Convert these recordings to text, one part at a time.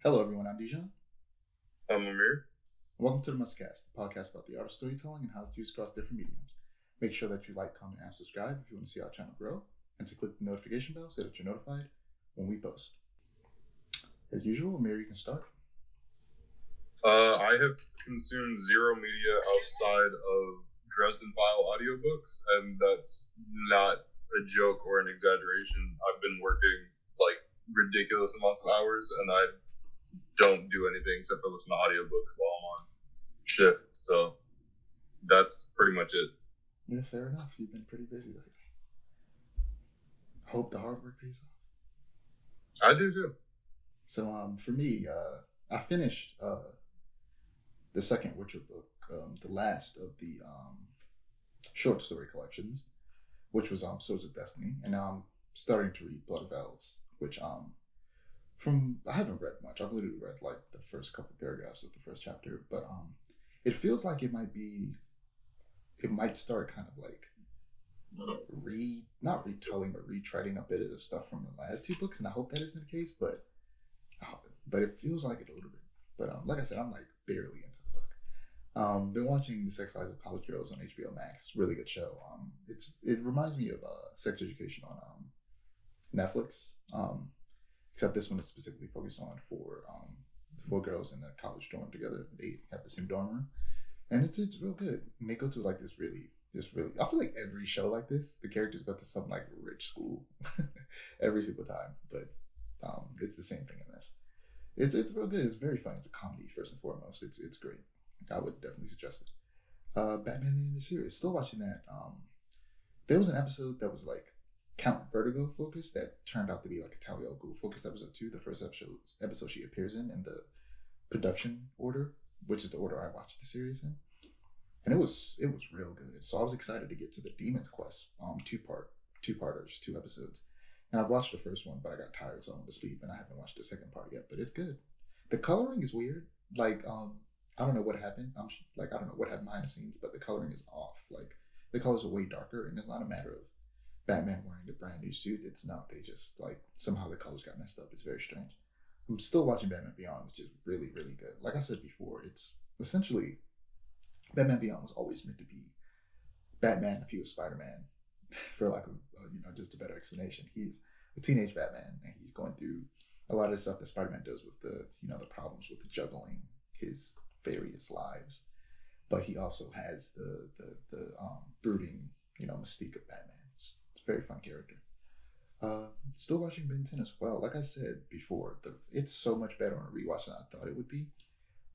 Hello, everyone. I'm Dijon. I'm Amir. Welcome to the Mustcast, the podcast about the art of storytelling and how it's used across different mediums. Make sure that you like, comment, and subscribe if you want to see our channel grow, and to click the notification bell so that you're notified when we post. As usual, Amir, you can start. I have consumed zero media outside of Dresden File audiobooks, and that's not a joke or an exaggeration. I've been working like ridiculous amounts of hours, and I don't do anything except for listen to audiobooks while I'm on shift. So that's pretty much it. Yeah, fair enough. You've been pretty busy lately. Hope the hard work pays off. I do too. So, for me, I finished the second Witcher book, the last of the short story collections, which was Swords of Destiny, and now I'm starting to read Blood of Elves, which I haven't read much. I've literally read like the first couple paragraphs of the first chapter, but it feels like it might start kind of like not retelling, but retreading a bit of the stuff from the last two books, and I hope that isn't the case, but it feels like it a little bit. But like I said, I'm like barely into the book. Been watching The Sex Lives of College Girls on HBO Max. It's a really good show. It reminds me of Sex Education on Netflix. Except this one is specifically focused on four girls in the college dorm together. They have the same dorm room, and it's real good. And they go to like this really. I feel like every show like this, the characters go to some like rich school every single time, but it's the same thing in this. It's real good. It's very funny. It's a comedy first and foremost. It's great. I would definitely suggest it. Batman the Animated Series. Still watching that. There was an episode that was like Count Vertigo focused that turned out to be like a Talia al Ghul focused episode 2. The first episode she appears in the production order, which is the order I watched the series in. And it was real good. So I was excited to get to the Demon's Quest two-parters, 2 episodes. And I watched the first one, but I got tired, so I went to sleep, and I haven't watched the second part yet. But it's good. The coloring is weird. Like, I don't know what happened. I don't know what happened behind the scenes, but the coloring is off. Like, the colors are way darker, and it's not a matter of Batman wearing the brand new suit. It's not. They just, like, somehow the colors got messed up. It's very strange. I'm still watching Batman Beyond, which is really, really good. Like I said before, it's essentially, Batman Beyond was always meant to be Batman if he was Spider-Man, for like just a better explanation. He's a teenage Batman, and he's going through a lot of the stuff that Spider-Man does with the problems with the juggling his various lives, but he also has the brooding mystique of Batman. It's a very fun character. Still watching Ben 10 as well. Like I said before, it's so much better on a rewatch than I thought it would be,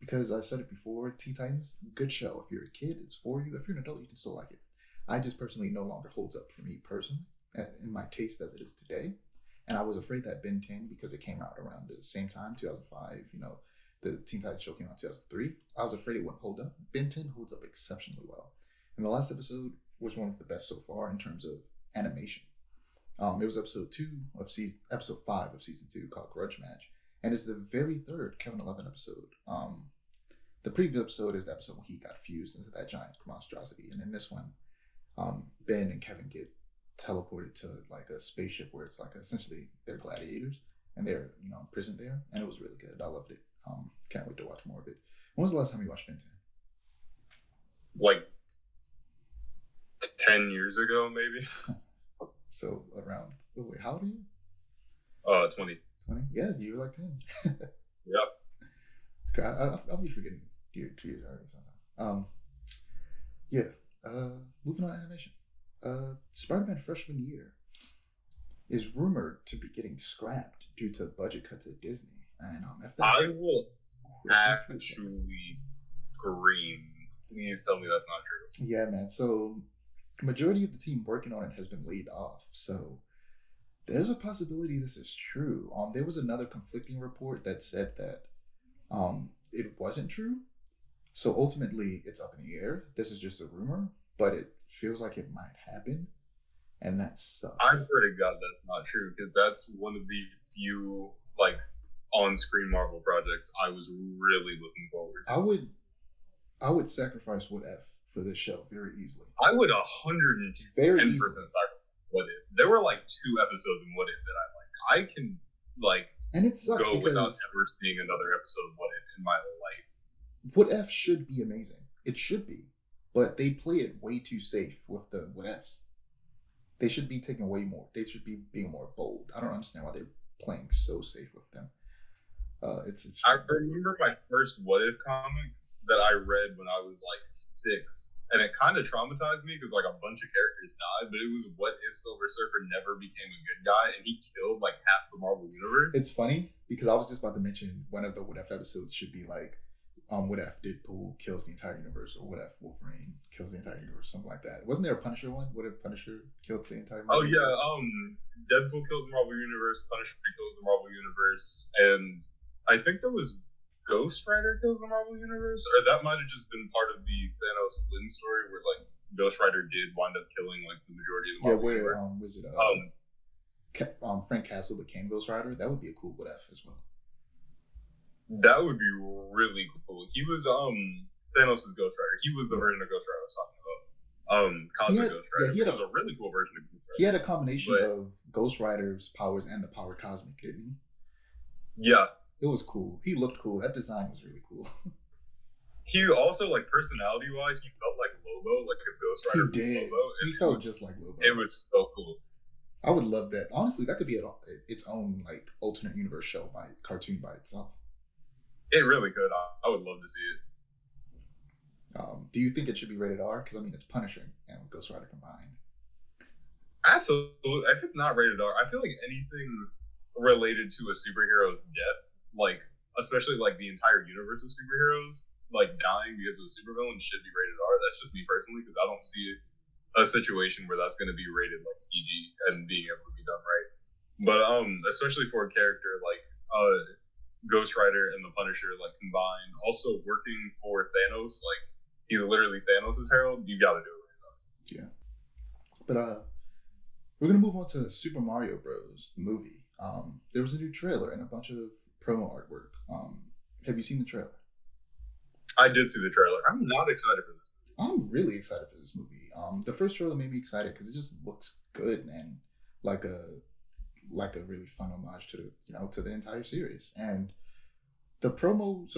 because I said it before, Teen Titans, good show. If you're a kid, it's for you. If you're an adult, you can still like it. I just personally no longer holds up for me personally in my taste as it is today. And I was afraid that Ben 10, because it came out around the same time, 2005, the Teen Titans show came out in 2003. I was afraid it wouldn't hold up. Ben 10 holds up exceptionally well. And the last episode was one of the best so far in terms of animation. It was episode 5 of season 2 called Grudge Match. And it's the very third Kevin 11 episode. The previous episode is the episode when he got fused into that giant monstrosity. And in this one, Ben and Kevin get teleported to like a spaceship where it's like essentially they're gladiators and they're imprisoned there, and it was really good. I loved it. Can't wait to watch more of it. When was the last time you watched Ben 10? Like 10 years ago, maybe. So around. Oh wait, how old are you? 20. 20? Yeah, you were like 10. Yeah. It's great. I'll be forgetting you're 2 years early sometimes. Moving on to animation. Spider-Man freshman year is rumored to be getting scrapped due to budget cuts at Disney. And I will actually scream. Please tell me that's not true. Yeah, man. So majority of the team working on it has been laid off. So there's a possibility this is true. There was another conflicting report that said that it wasn't true. So ultimately, it's up in the air. This is just a rumor, but it feels like it might happen, and that sucks. I swear to God that's not true, because that's one of the few like on-screen Marvel projects I was really looking forward to. I would sacrifice What If for this show very easily. I would 110% sacrifice What If. There were like 2 episodes in What If that I liked. I can like And it sucks go without because ever seeing another episode of What If in my life. What If should be amazing. It should be. But they play it way too safe with the What Ifs. They should be taking way more. They should be being more bold. I don't understand why they're playing so safe with them. It's. I remember my first What If comic that I read when I was like 6, and it kind of traumatized me because like a bunch of characters died. But it was what if Silver Surfer never became a good guy and he killed like half the Marvel universe. It's funny because I was just about to mention one of the What If episodes should be like, what if Deadpool kills the entire universe, or what if Wolverine kills the entire universe, something like that. Wasn't there a Punisher one? What if Punisher killed the entire Marvel universe? Deadpool kills the Marvel universe, Punisher kills the Marvel universe, and I think there was Ghost Rider kills the Marvel universe, or that might have just been part of the Thanos Flynn story where like Ghost Rider did wind up killing like the majority of the Marvel universe. Was it Frank Castle became Ghost Rider? That would be a cool What If as well. That would be really cool. He was Thanos' Ghost Rider. He was the version of Ghost Rider I was talking about. Cosmic Ghost Rider. He was a really cool version of Ghost Rider. He had a combination of Ghost Rider's powers and the power Cosmic, didn't he? Yeah. It was cool. He looked cool. That design was really cool. He also, like, personality-wise, he felt like Lobo, like a Ghost Rider. He did. Lobo, he felt just like Lobo. It was so cool. I would love that. Honestly, that could be its own, like, alternate universe show cartoon by itself. It really could. I would love to see it. Do you think it should be rated R? Because, I mean, it's Punisher and Ghost Rider combined. Absolutely. If it's not rated R, I feel like anything related to a superhero's death, like, especially, like, the entire universe of superheroes, like, dying because of a supervillain should be rated R. That's just me personally, because I don't see a situation where that's going to be rated, like, PG and being able to be done right. But, especially for a character like, Ghost Rider and the Punisher, like, combined, also working for Thanos, like, he's literally Thanos' herald, you gotta do it. Yeah. But, we're gonna move on to Super Mario Bros., the movie. There was a new trailer and a bunch of promo artwork. Have you seen the trailer? I did see the trailer. I'm not excited for this. I'm really excited for this movie. The first trailer made me excited because it just looks good and like a really fun homage to the entire series. And the promo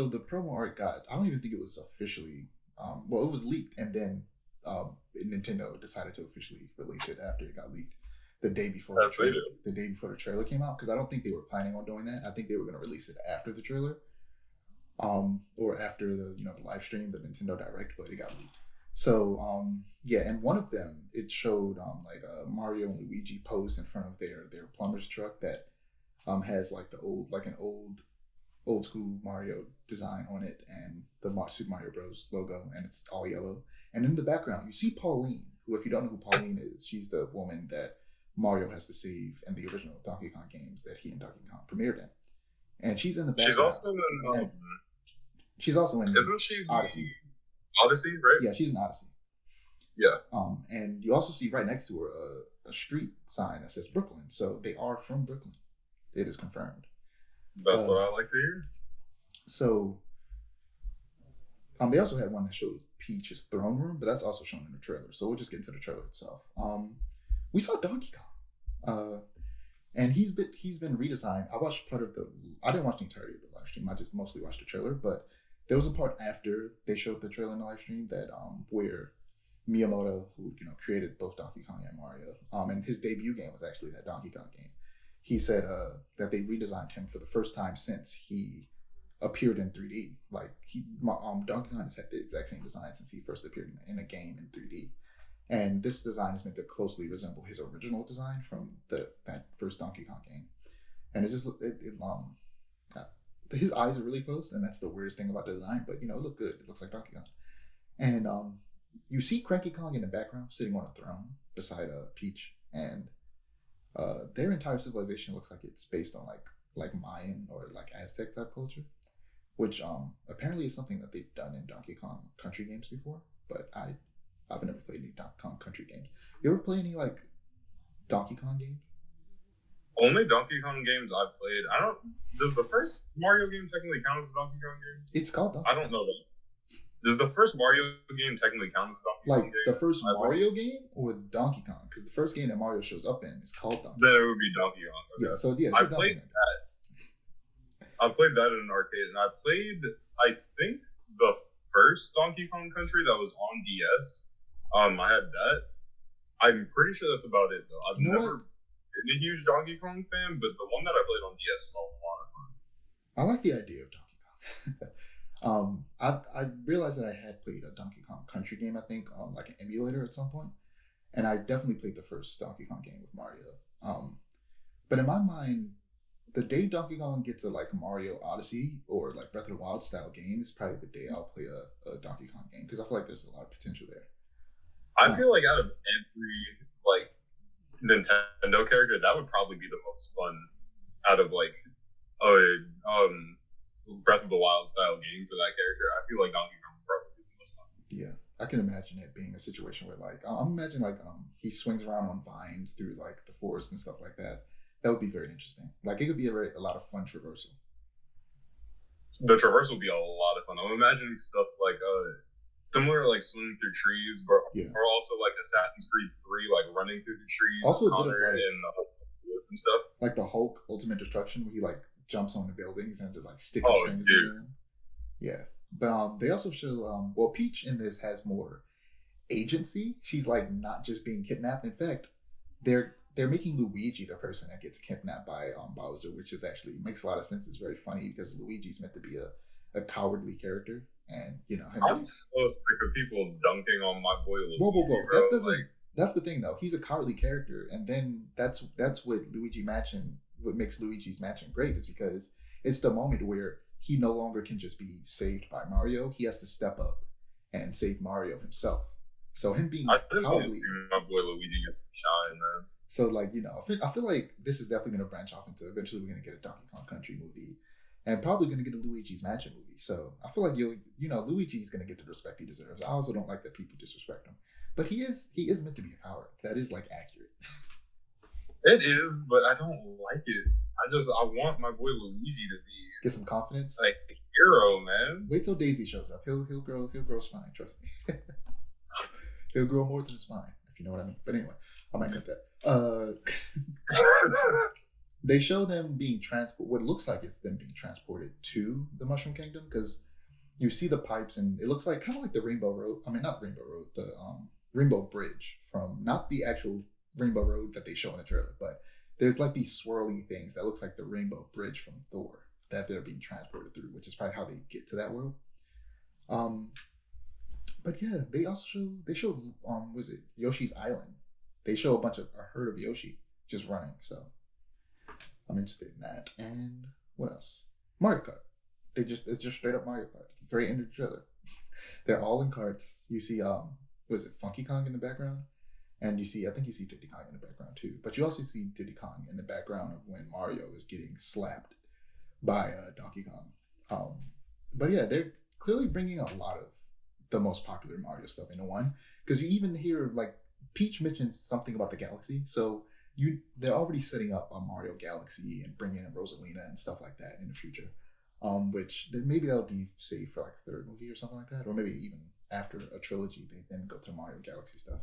art I don't even think it was officially, it was leaked, and then Nintendo decided to officially release it after it got leaked the day before the trailer came out, because I don't think they were planning on doing that. I think they were going to release it after the trailer, or after the live stream, the Nintendo Direct, but it got leaked. So and one of them, it showed Mario and Luigi posed in front of their plumber's truck that has like an old school Mario design on it and the Super Mario Bros. Logo, and it's all yellow. And in the background, you see Pauline, who, if you don't know who Pauline is, she's the woman that Mario has to save in the original Donkey Kong games that he and Donkey Kong premiered in. And she's in the background. She's also in Isn't she Odyssey. Odyssey, right? Yeah, she's in Odyssey. Yeah. And you also see right next to her a street sign that says Brooklyn. So they are from Brooklyn. It is confirmed. That's what I like to hear. So, they also had one that showed Peach's throne room, but that's also shown in the trailer. So we'll just get into the trailer itself. We saw Donkey Kong, and he's been redesigned. I didn't watch the entirety of the live stream. I just mostly watched the trailer, but there was a part after they showed the trailer in the live stream that where Miyamoto, who created both Donkey Kong and Mario, and his debut game was actually that Donkey Kong game. He said that they redesigned him for the first time since he appeared in 3D. Like Donkey Kong has had the exact same design since he first appeared in a game in 3D, and this design is meant to closely resemble his original design from that first Donkey Kong game. And it just his eyes are really close, and that's the weirdest thing about the design. But it looked good. It looks like Donkey Kong, and you see Cranky Kong in the background sitting on a throne beside Peach, and their entire civilization looks like it's based on like Mayan or like Aztec type culture, which apparently is something that they've done in Donkey Kong Country games before. But I've never played any Donkey Kong Country games. You ever play any like Donkey Kong games? Only Donkey Kong games I've played. Does the first Mario game technically count as a Donkey Kong game? It's called Donkey Kong. I don't know that. Does the first Mario game technically count as a Donkey Kong game? Like the first Mario game or Donkey Kong? Because the first game that Mario shows up in is called Donkey Kong. Then it would be Donkey Kong. Okay. Yeah, so yeah. I played that. I played that in an arcade, and I think, the first Donkey Kong Country that was on DS. I had that. I'm pretty sure that's about it, though. I've never been a huge Donkey Kong fan, but the one that I played on DS was a lot of fun. I like the idea of Donkey Kong. I realized that I had played a Donkey Kong Country game, I think, on like an emulator at some point, and I definitely played the first Donkey Kong game with Mario. But in my mind, the day Donkey Kong gets a like Mario Odyssey or like Breath of the Wild style game is probably the day I'll play a Donkey Kong game, because I feel like there's a lot of potential there. I feel like out of every like Nintendo character, that would probably be the most fun out of like a Breath of the Wild style game for that character. I feel like Donkey Kong would probably be the most fun. Yeah, I can imagine it being a situation where like I'm imagining like he swings around on vines through like the forest and stuff like that. That would be very interesting. Like it could be a lot of fun traversal. The traverse would be a lot of fun. I'm imagining stuff like similar like swimming through trees, or also like Assassin's Creed 3, like running through the trees. Also a bit of like woods and stuff. Like the Hulk Ultimate Destruction, where he like jumps on the buildings and just like stick his fingers in them. Yeah, but they also show Peach in this has more agency. She's like not just being kidnapped. In fact, they're making Luigi the person that gets kidnapped by Bowser, which is actually makes a lot of sense. It's very funny because Luigi's meant to be a cowardly character, and I'm so sick of people dunking on my boy Luigi. Whoa. Bro. That doesn't. That's the thing, though. He's a cowardly character, and then that's what what makes Luigi's matching great is because it's the moment where he no longer can just be saved by Mario. He has to step up and save Mario himself. So him being cowardly, my boy Luigi gets shine, man. So like I feel like this is definitely going to branch off into eventually we're going to get a Donkey Kong Country movie, and probably going to get a Luigi's Mansion movie. So I feel like Luigi's going to get the respect he deserves. I also don't like that people disrespect him. But he is meant to be a coward. That is like accurate. It is, but I don't like it. I want my boy Luigi to be get some confidence, like a hero, man. Wait till Daisy shows up. He'll grow a spine. Trust me. He'll grow more than a spine, if you know what I mean. But anyway, I might cut that. They show them being transported. What looks like it's them being transported to the Mushroom Kingdom, because you see the pipes and it looks like kind of like the Rainbow Road. I mean, not Rainbow Road, the Rainbow Bridge from not the actual Rainbow Road that they show in the trailer, but there's like these swirling things that looks like the Rainbow Bridge from Thor that they're being transported through, which is probably how they get to that world. But yeah, they show was it Yoshi's Island? They show a herd of Yoshi just running. So I'm interested in that. And what else? Mario Kart. It's just straight up Mario Kart. Very end of the trailer. They're all in carts. You see was it Funky Kong in the background? And I think you see Diddy Kong in the background too. But you also see Diddy Kong in the background of when Mario is getting slapped by Donkey Kong. But yeah, they're clearly bringing a lot of the most popular Mario stuff into one. Because you even hear like Peach mentions something about the galaxy. So they're already setting up a Mario Galaxy and bringing in Rosalina and stuff like that in the future. Which maybe that'll be saved for like a third movie or something like that. Or maybe even after a trilogy, they then go to Mario Galaxy stuff.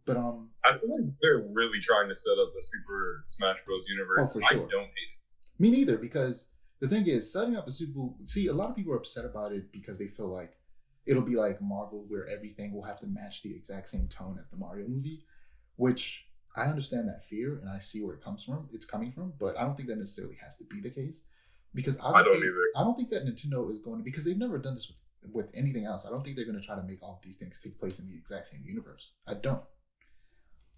But I feel like they're really trying to set up a Super Smash Bros. Universe. Oh, for sure. I don't hate it. Me neither, because the thing is, setting up a lot of people are upset about it because they feel like it'll be like Marvel, where everything will have to match the exact same tone as the Mario movie, which I understand that fear and I see where it's coming from, but I don't think that necessarily has to be the case, because I don't think that Nintendo is going to, because they've never done this with anything else. I don't think they're going to try to make all of these things take place in the exact same universe. I don't.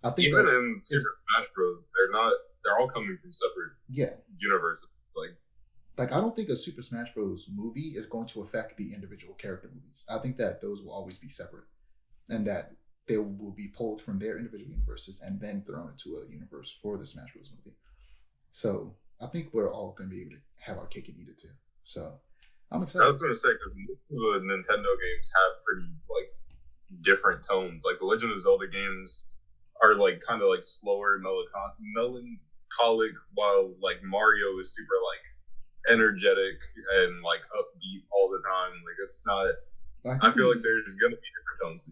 I think even in Super Smash Bros, they're all coming from separate universes. Like I don't think a Super Smash Bros. Movie is going to affect the individual character movies. I think that those will always be separate, and that they will be pulled from their individual universes and then thrown into a universe for the Smash Bros. Movie. So I think we're all going to be able to have our cake and eat it too. So I'm excited. I was going to say, because most of the Nintendo games have pretty different tones. Like the Legend of Zelda games are kind of slower, melancholic, while Mario is super energetic and upbeat all the time. It's not. I feel like there's gonna be different tones.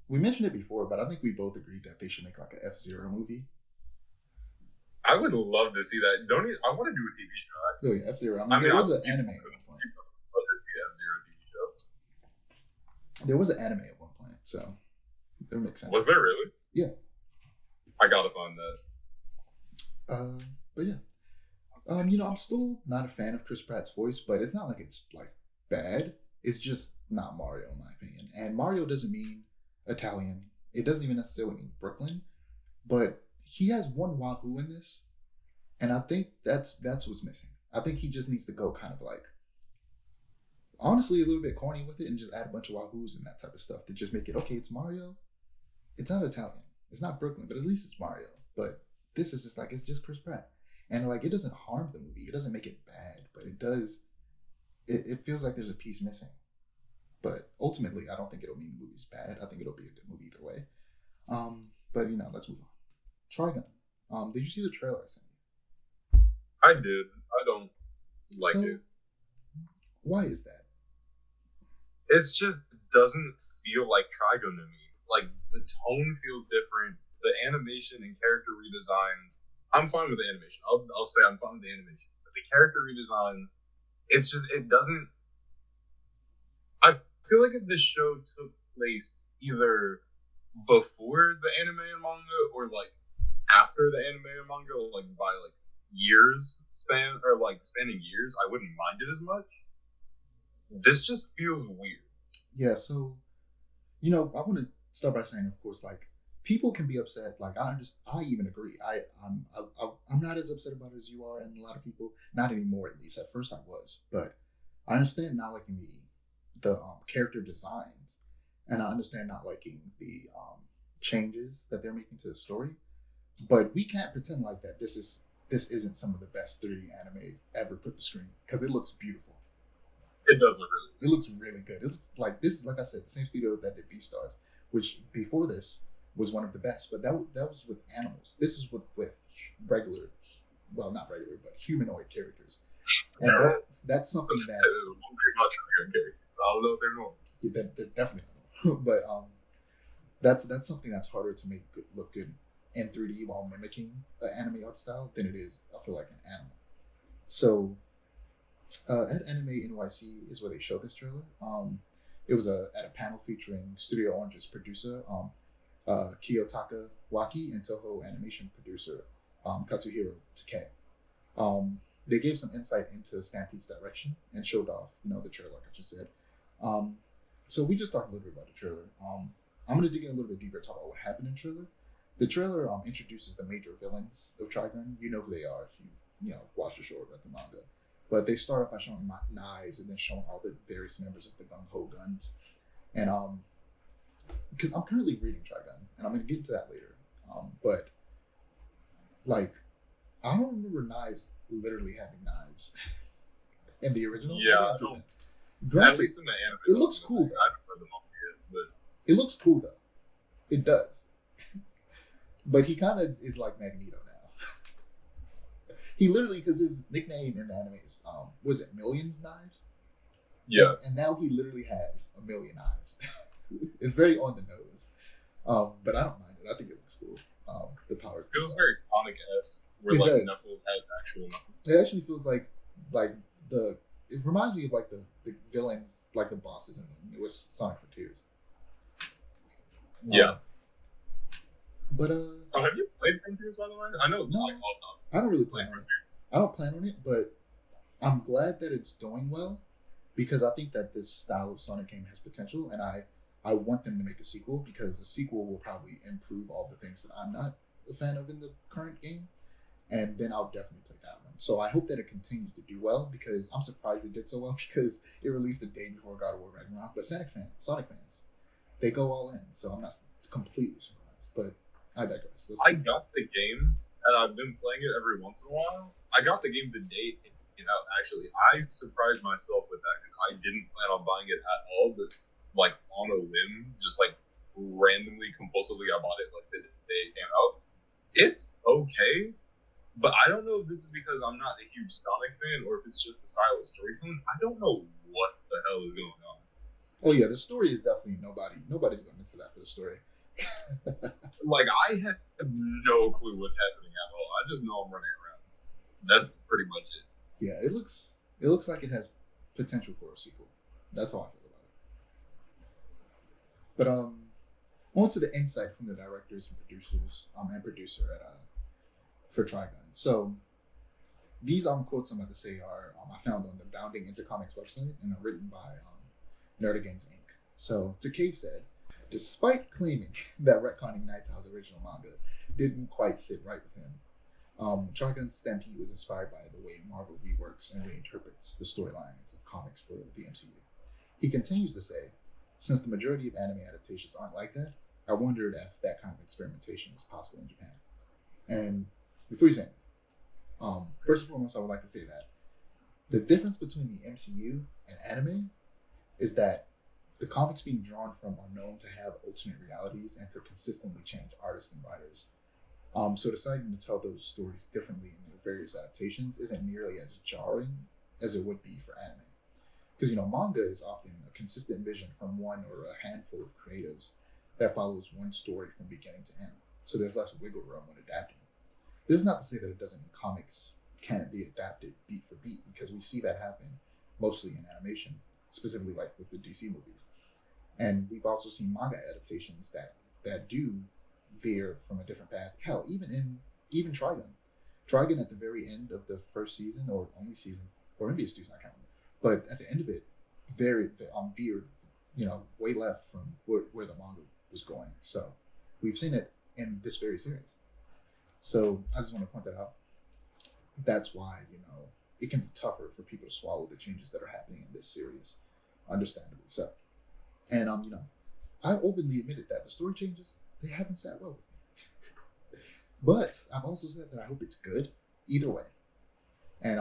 We mentioned it before, but I think we both agreed that they should make an F-Zero movie. I would love to see that. I want to do a TV show. Actually. Oh yeah, F-Zero. I mean, there was an anime at one point. Love to see F-Zero TV show. There was an anime at one point, so that makes sense. Was there really? Yeah. I gotta find that. But yeah. I'm still not a fan of Chris Pratt's voice, but it's not like it's like bad. It's just not Mario in my opinion. And Mario doesn't mean Italian. It doesn't even necessarily mean Brooklyn. But he has one Wahoo in this. And I think that's what's missing. I think he just needs to go kind of like honestly a little bit corny with it and just add a bunch of Wahoos and that type of stuff to just make it okay, it's Mario. It's not Italian. It's not Brooklyn, but at least it's Mario. But this is just like it's just Chris Pratt. And like it doesn't harm the movie. It doesn't make it bad, but it does it feels like there's a piece missing. But ultimately I don't think it'll mean the movie's bad. I think it'll be a good movie either way. But let's move on. Trigun. Did you see the trailer I sent you? I did. I don't like it. Why is that? It just doesn't feel like Trigun to me. Like the tone feels different. The animation and character redesigns. I'm fine with the animation. I'll say I'm fine with the animation. But the character redesign, it doesn't. I feel like if this show took place either before the anime and manga or like after the anime and manga, like by like years span or like spanning years, I wouldn't mind it as much. This just feels weird. Yeah, so I want to start by saying, of course, like people can be upset. Like I even agree. I'm not as upset about it as you are, and a lot of people, not anymore at least. At first I was, but I understand not liking the character designs, and I understand not liking the changes that they're making to the story. But we can't pretend like that. This isn't some of the best 3D anime ever put to screen because it looks beautiful. It does look really good. It looks really good. This is like I said, the same studio that did Beastars, which before this was one of the best. But that was with animals. This is with regular, well, not regular, but humanoid characters. And that's something that. I don't know if they're normal. Yeah, they're definitely normal. But that's something that's harder to make look good in 3D while mimicking an anime art style than it is, I feel like, an animal. So at Anime NYC is where they showed this trailer. It was at a panel featuring Studio Orange's producer, Kiyotaka Waki, and Toho Animation producer, Katsuhiro Takei. They gave some insight into Stampede's direction and showed off, the trailer, like I just said. So we just talked a little bit about the trailer. I'm going to dig in a little bit deeper and talk about what happened in the trailer. The trailer introduces the major villains of Trigun. You know who they are if you watched the show or read the manga. But they start off by showing knives and then showing all the various members of the Gung Ho Guns. And because I'm currently reading Trigun, and I'm going to get into that later. But like, I don't remember knives literally having knives in the original. Yeah, granted, at least in the anime. It looks cool. I haven't read the manga yet, but it looks cool though. It does. But he kind of is like Magneto now. He literally, because his nickname in the anime is, was it Millions Knives? Yeah. And now he literally has a million knives. It's very on the nose. But I don't mind it. I think it looks cool. The powers. It feels very Sonic-esque, where it like does. Knuckles has actual Knuckles. It actually feels like it reminds me of like the villains, like the bosses in the newest Sonic Frontiers. Yeah. But have you played Frontiers, by the way? I know it's like all done. I don't really plan on it. I don't plan on it, but I'm glad that it's doing well because I think that this style of Sonic game has potential, and I want them to make a sequel because a sequel will probably improve all the things that I'm not a fan of in the current game, and then I'll definitely play that one. So I hope that it continues to do well because I'm surprised it did so well because it released a day before God of War Ragnarok. But Sonic fans, they go all in, so I'm not completely surprised. But I digress. I got the game, and I've been playing it every once in a while. I got the game the day it came out, actually. I surprised myself with that because I didn't plan on buying it at all, but like on a whim, just like randomly, compulsively, I bought it like the day it came out. It's okay, but I don't know if this is because I'm not a huge Sonic fan or if it's just the style of storytelling. I don't know what the hell is going on. Oh yeah, the story is definitely nobody's going into that for the story. Like, I have no clue what's happening at all. I just know I'm running around. That's pretty much it. Yeah, it looks like it has potential for a sequel. That's how I feel about it. But on to the insight from the directors and producers and producer at for Trigun. So these quotes I'm about to say are I found on the Bounding Intercomics website and are written by Nerdigans Inc. So Takei said, despite claiming that retconning Nightow's original manga didn't quite sit right with him, Trigun Stampede was inspired by the way Marvel reworks and reinterprets the storylines of comics for the MCU. He continues to say, since the majority of anime adaptations aren't like that, I wondered if that kind of experimentation was possible in Japan. And before you say anything, first and foremost, I would like to say that the difference between the MCU and anime is that the comics being drawn from are known to have alternate realities and to consistently change artists and writers. So deciding to tell those stories differently in their various adaptations isn't nearly as jarring as it would be for anime. Because, manga is often a consistent vision from one or a handful of creatives that follows one story from beginning to end. So there's less wiggle room when adapting. This is not to say that it doesn't mean comics can't be adapted beat for beat, because we see that happen mostly in animation, specifically like with the DC movies. And we've also seen manga adaptations that do veer from a different path. Hell, even Trigun. Trigun at the very end of the first season, or only season, or maybe it's two seasons, I can't remember. But at the end of it, veered, way left from where the manga was going. So we've seen it in this very series. So I just want to point that out. That's why, it can be tougher for people to swallow the changes that are happening in this series, understandably so. And, I openly admitted that the story changes, they haven't sat well with me. But I've also said that I hope it's good either way. And,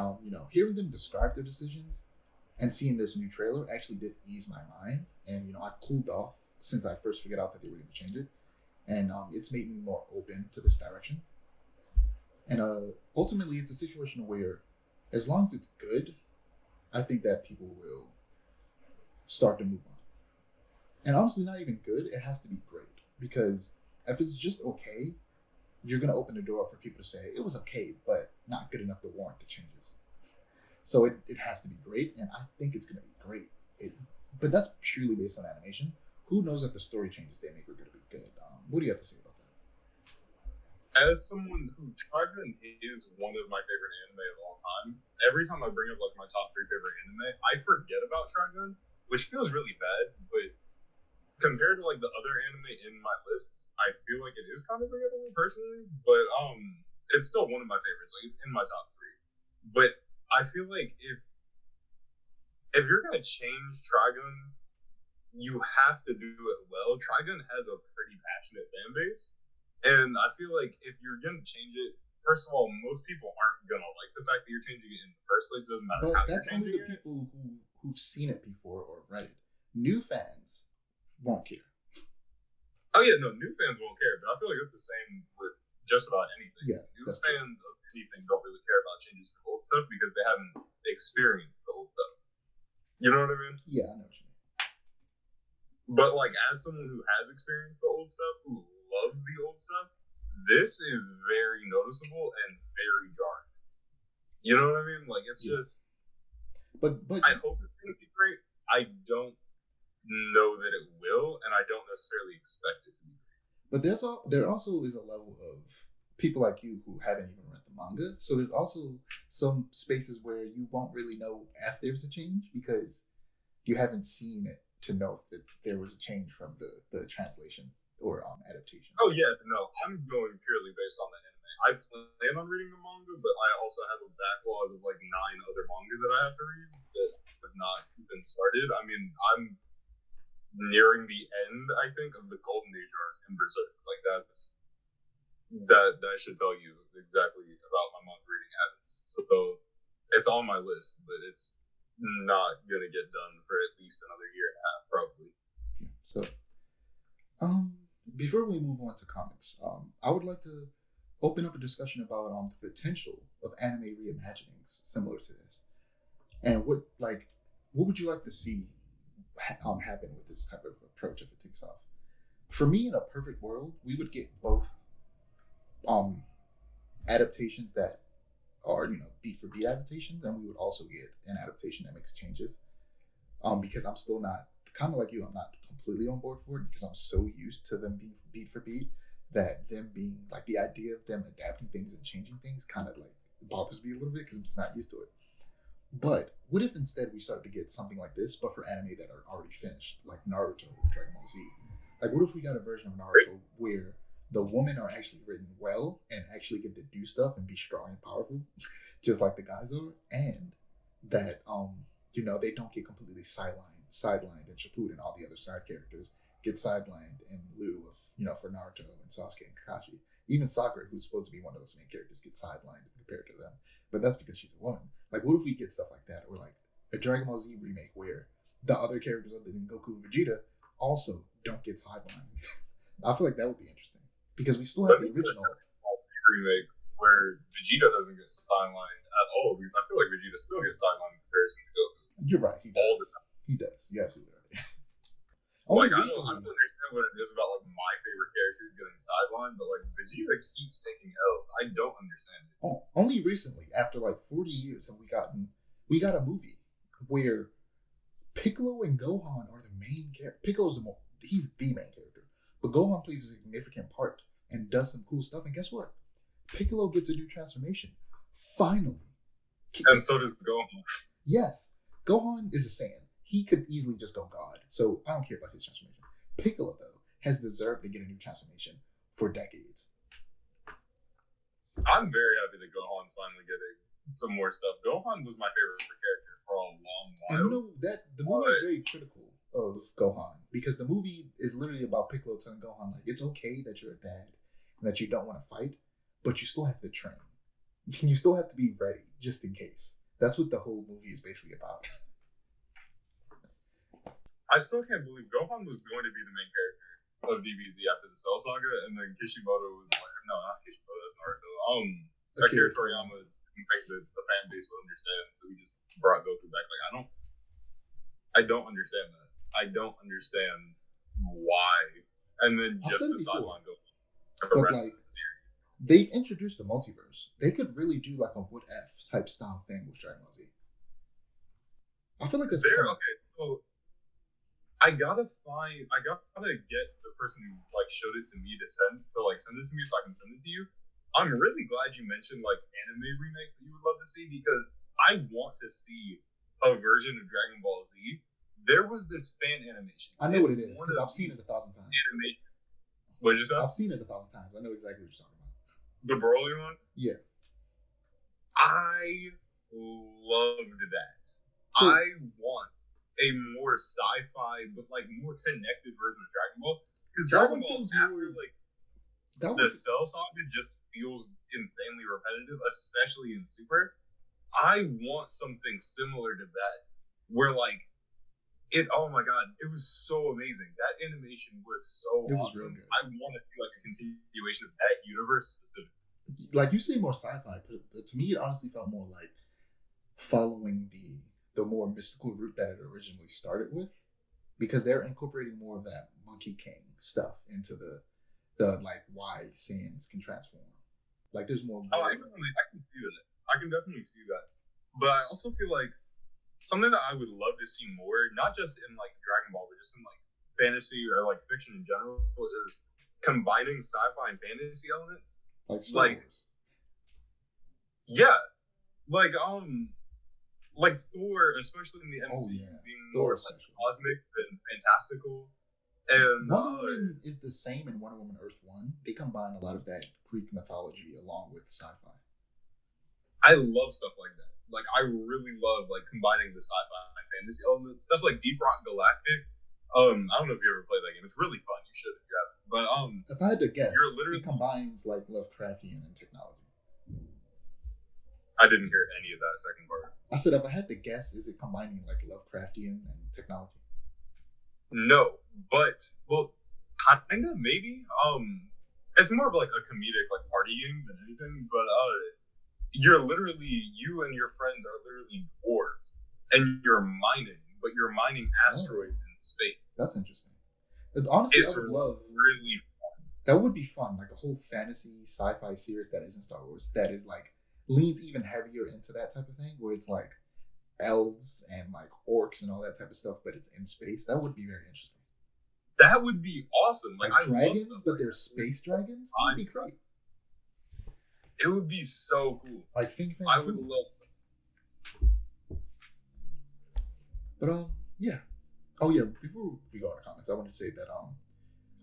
hearing them describe their decisions and seeing this new trailer actually did ease my mind. And, I've cooled off since I first figured out that they were going to change it. And it's made me more open to this direction. And ultimately, it's a situation where as long as it's good, I think that people will start to move on. And honestly, not even good, it has to be great. Because if it's just okay, you're going to open the door for people to say, it was okay, but not good enough to warrant the changes. So it has to be great, and I think it's going to be great. But that's purely based on animation. Who knows if the story changes they make are going to be good? What do you have to say about that? As someone who Trigun is one of my favorite anime of all time, every time I bring up like my top 3 favorite anime, I forget about Trigun, which feels really bad, but compared to like the other anime in my lists, I feel like it is kind of forgettable personally, but it's still one of my favorites. Like, it's in my top 3. But I feel like if you're gonna change Trigun, you have to do it well. Trigun has a pretty passionate fan base, and I feel like if you're gonna change it, first of all, most people aren't gonna like the fact that you're changing it in the first place. It doesn't matter how you're changing it. But that's only the people who've seen it before or read it. New fans won't care. Oh yeah, no, new fans won't care, but I feel like it's the same with just about anything. Yeah, new fans of anything don't really care about changes to old stuff because they haven't experienced the old stuff. You know what I mean? Yeah, I know what you mean. But like, as someone who has experienced the old stuff, who loves the old stuff, this is very noticeable and very jarring. You know what I mean? Like, it's just. But I hope it's gonna be great. I don't know that it will, and I don't necessarily expect it to be great. But there also is a level of people like you who haven't even read the manga, so there's also some spaces where you won't really know if there's a change because you haven't seen it to know if there was a change from the translation or adaptation. Oh yeah, no, I'm going purely based on the anime. I plan on reading the manga, but I also have a backlog of like 9 other manga that I have to read that have not been started. I mean, I'm nearing the end, I think, of the Golden Age arc in Berserk. Like, that should tell you exactly about my manga reading habits. So it's on my list, but it's not gonna get done for at least another year and a half, probably. Yeah. So, before we move on to comics, I would like to open up a discussion about the potential of anime reimaginings similar to this, and what would you like to see happen with this type of approach if it takes off? for me, in a perfect world, we would get both adaptations that are, beat for beat adaptations, and we would also get an adaptation that makes changes. Because I'm still not, kind of like you, I'm not completely on board for it because I'm so used to them being beat for beat that them being like the idea of them adapting things and changing things kind of like bothers me a little bit because I'm just not used to it. But what if instead we started to get something like this, but for anime that are already finished, like Naruto or Dragon Ball Z? Like, what if we got a version of Naruto where the women are actually written well and actually get to do stuff and be strong and powerful, just like the guys are, and that they don't get completely sidelined, and Shippuden and all the other side characters get sidelined in lieu of, for Naruto and Sasuke and Kakashi. Even Sakura, who's supposed to be one of those main characters, gets sidelined compared to them. But that's because she's a woman. Like, what if we get stuff like that? Or like a Dragon Ball Z remake where the other characters other than Goku and Vegeta also don't get sidelined. I feel like that would be interesting. Because we still have the original remake where Vegeta doesn't get sidelined at all, because I feel like Vegeta still gets sidelined in comparison to Goku. You're right, he does. All the time. He does. You're absolutely right. I don't understand what it is about like my favorite characters getting sidelined, but like Vegeta keeps taking L's. I don't understand it. Only recently, after like 40 years, have we got a movie where Piccolo and Gohan are the main character. He's the main character. But Gohan plays a significant part and does some cool stuff. And guess what? Piccolo gets a new transformation. Finally. And so does Gohan. Yes. Gohan is a Saiyan. He could easily just go God. So I don't care about his transformation. Piccolo, though, has deserved to get a new transformation for decades. I'm very happy that Gohan's finally getting some more stuff. Gohan was my favorite character for a long while. And that the movie is very critical of Gohan because the movie is literally about Piccolo telling Gohan like it's okay that you're a dad and that you don't want to fight, but you still have to train. You still have to be ready just in case. That's what the whole movie is basically about. I still can't believe Gohan was going to be the main character of DBZ after the Cell Saga, and then Kishimoto was like, no, not Kishimoto, that's Naruto. Akira Toriyama didn't think that the fan base would understand, so he just brought Goku back. Like, I don't understand that. I don't understand why. And then just the sideline Goku for the rest of the series. They've introduced the multiverse. They could really do like a what if type style thing with Dragon Ball Z. I feel like that's okay. So I gotta get the person who like showed it to me to send it to me so I can send it to you. I'm really glad you mentioned like anime remakes that you would love to see because I want to see a version of Dragon Ball Z. There was this fan animation. I know what it is because I've seen it 1,000 times. Animation. What did you say? I've seen it 1,000 times. I know exactly what you're talking about. The Broly one? Yeah. I loved that. So, I want a more sci-fi, but like more connected version of Dragon Ball. Because Dragon Ball after the Cell Saga just feels insanely repetitive, especially in Super. I want something similar to that, where like oh my god, it was so amazing. That animation was so awesome. I want to see like a continuation of that universe specifically. Like you say more sci-fi, but to me it honestly felt more like following the more mystical route that it originally started with, because they're incorporating more of that Monkey King stuff into the like why Saiyans can transform. Like there's more. Oh, I can see that. I can definitely see that. But I also feel like something that I would love to see more, not just in like Dragon Ball, but just in like fantasy or like fiction in general, is combining sci-fi and fantasy elements. Like yeah, like Thor, especially in the MCU, being more like cosmic and fantastical. And Wonder Woman is the same in Wonder Woman Earth 1. They combine a lot of that Greek mythology along with sci-fi. I love stuff like that. Like I really love like combining the sci-fi and fantasy elements. Stuff like Deep Rock Galactic. I don't know if you ever played that game. It's really fun. You should if you haven't. But if I had to guess, it combines like Lovecraftian and technology. I didn't hear any of that second part. I said if I had to guess, is it combining like Lovecraftian and technology? No, but kind of maybe. It's more of like a comedic like party game than anything. But you and your friends are literally dwarves, and you're mining, but you're mining asteroids in space. That's interesting. Honestly, I It's would love really that. Would be fun, like a whole fantasy sci-fi series that isn't Star Wars, that is like leans even heavier into that type of thing, where it's like elves and like orcs and all that type of stuff, but it's in space. That would be very interesting. that would be awesome. Like, I dragons, love but they're space dragons. That would be great. It would be so cool. Like Fing Fang I Foom. would love that. But yeah. Oh yeah. Before we go into comments, I want to say that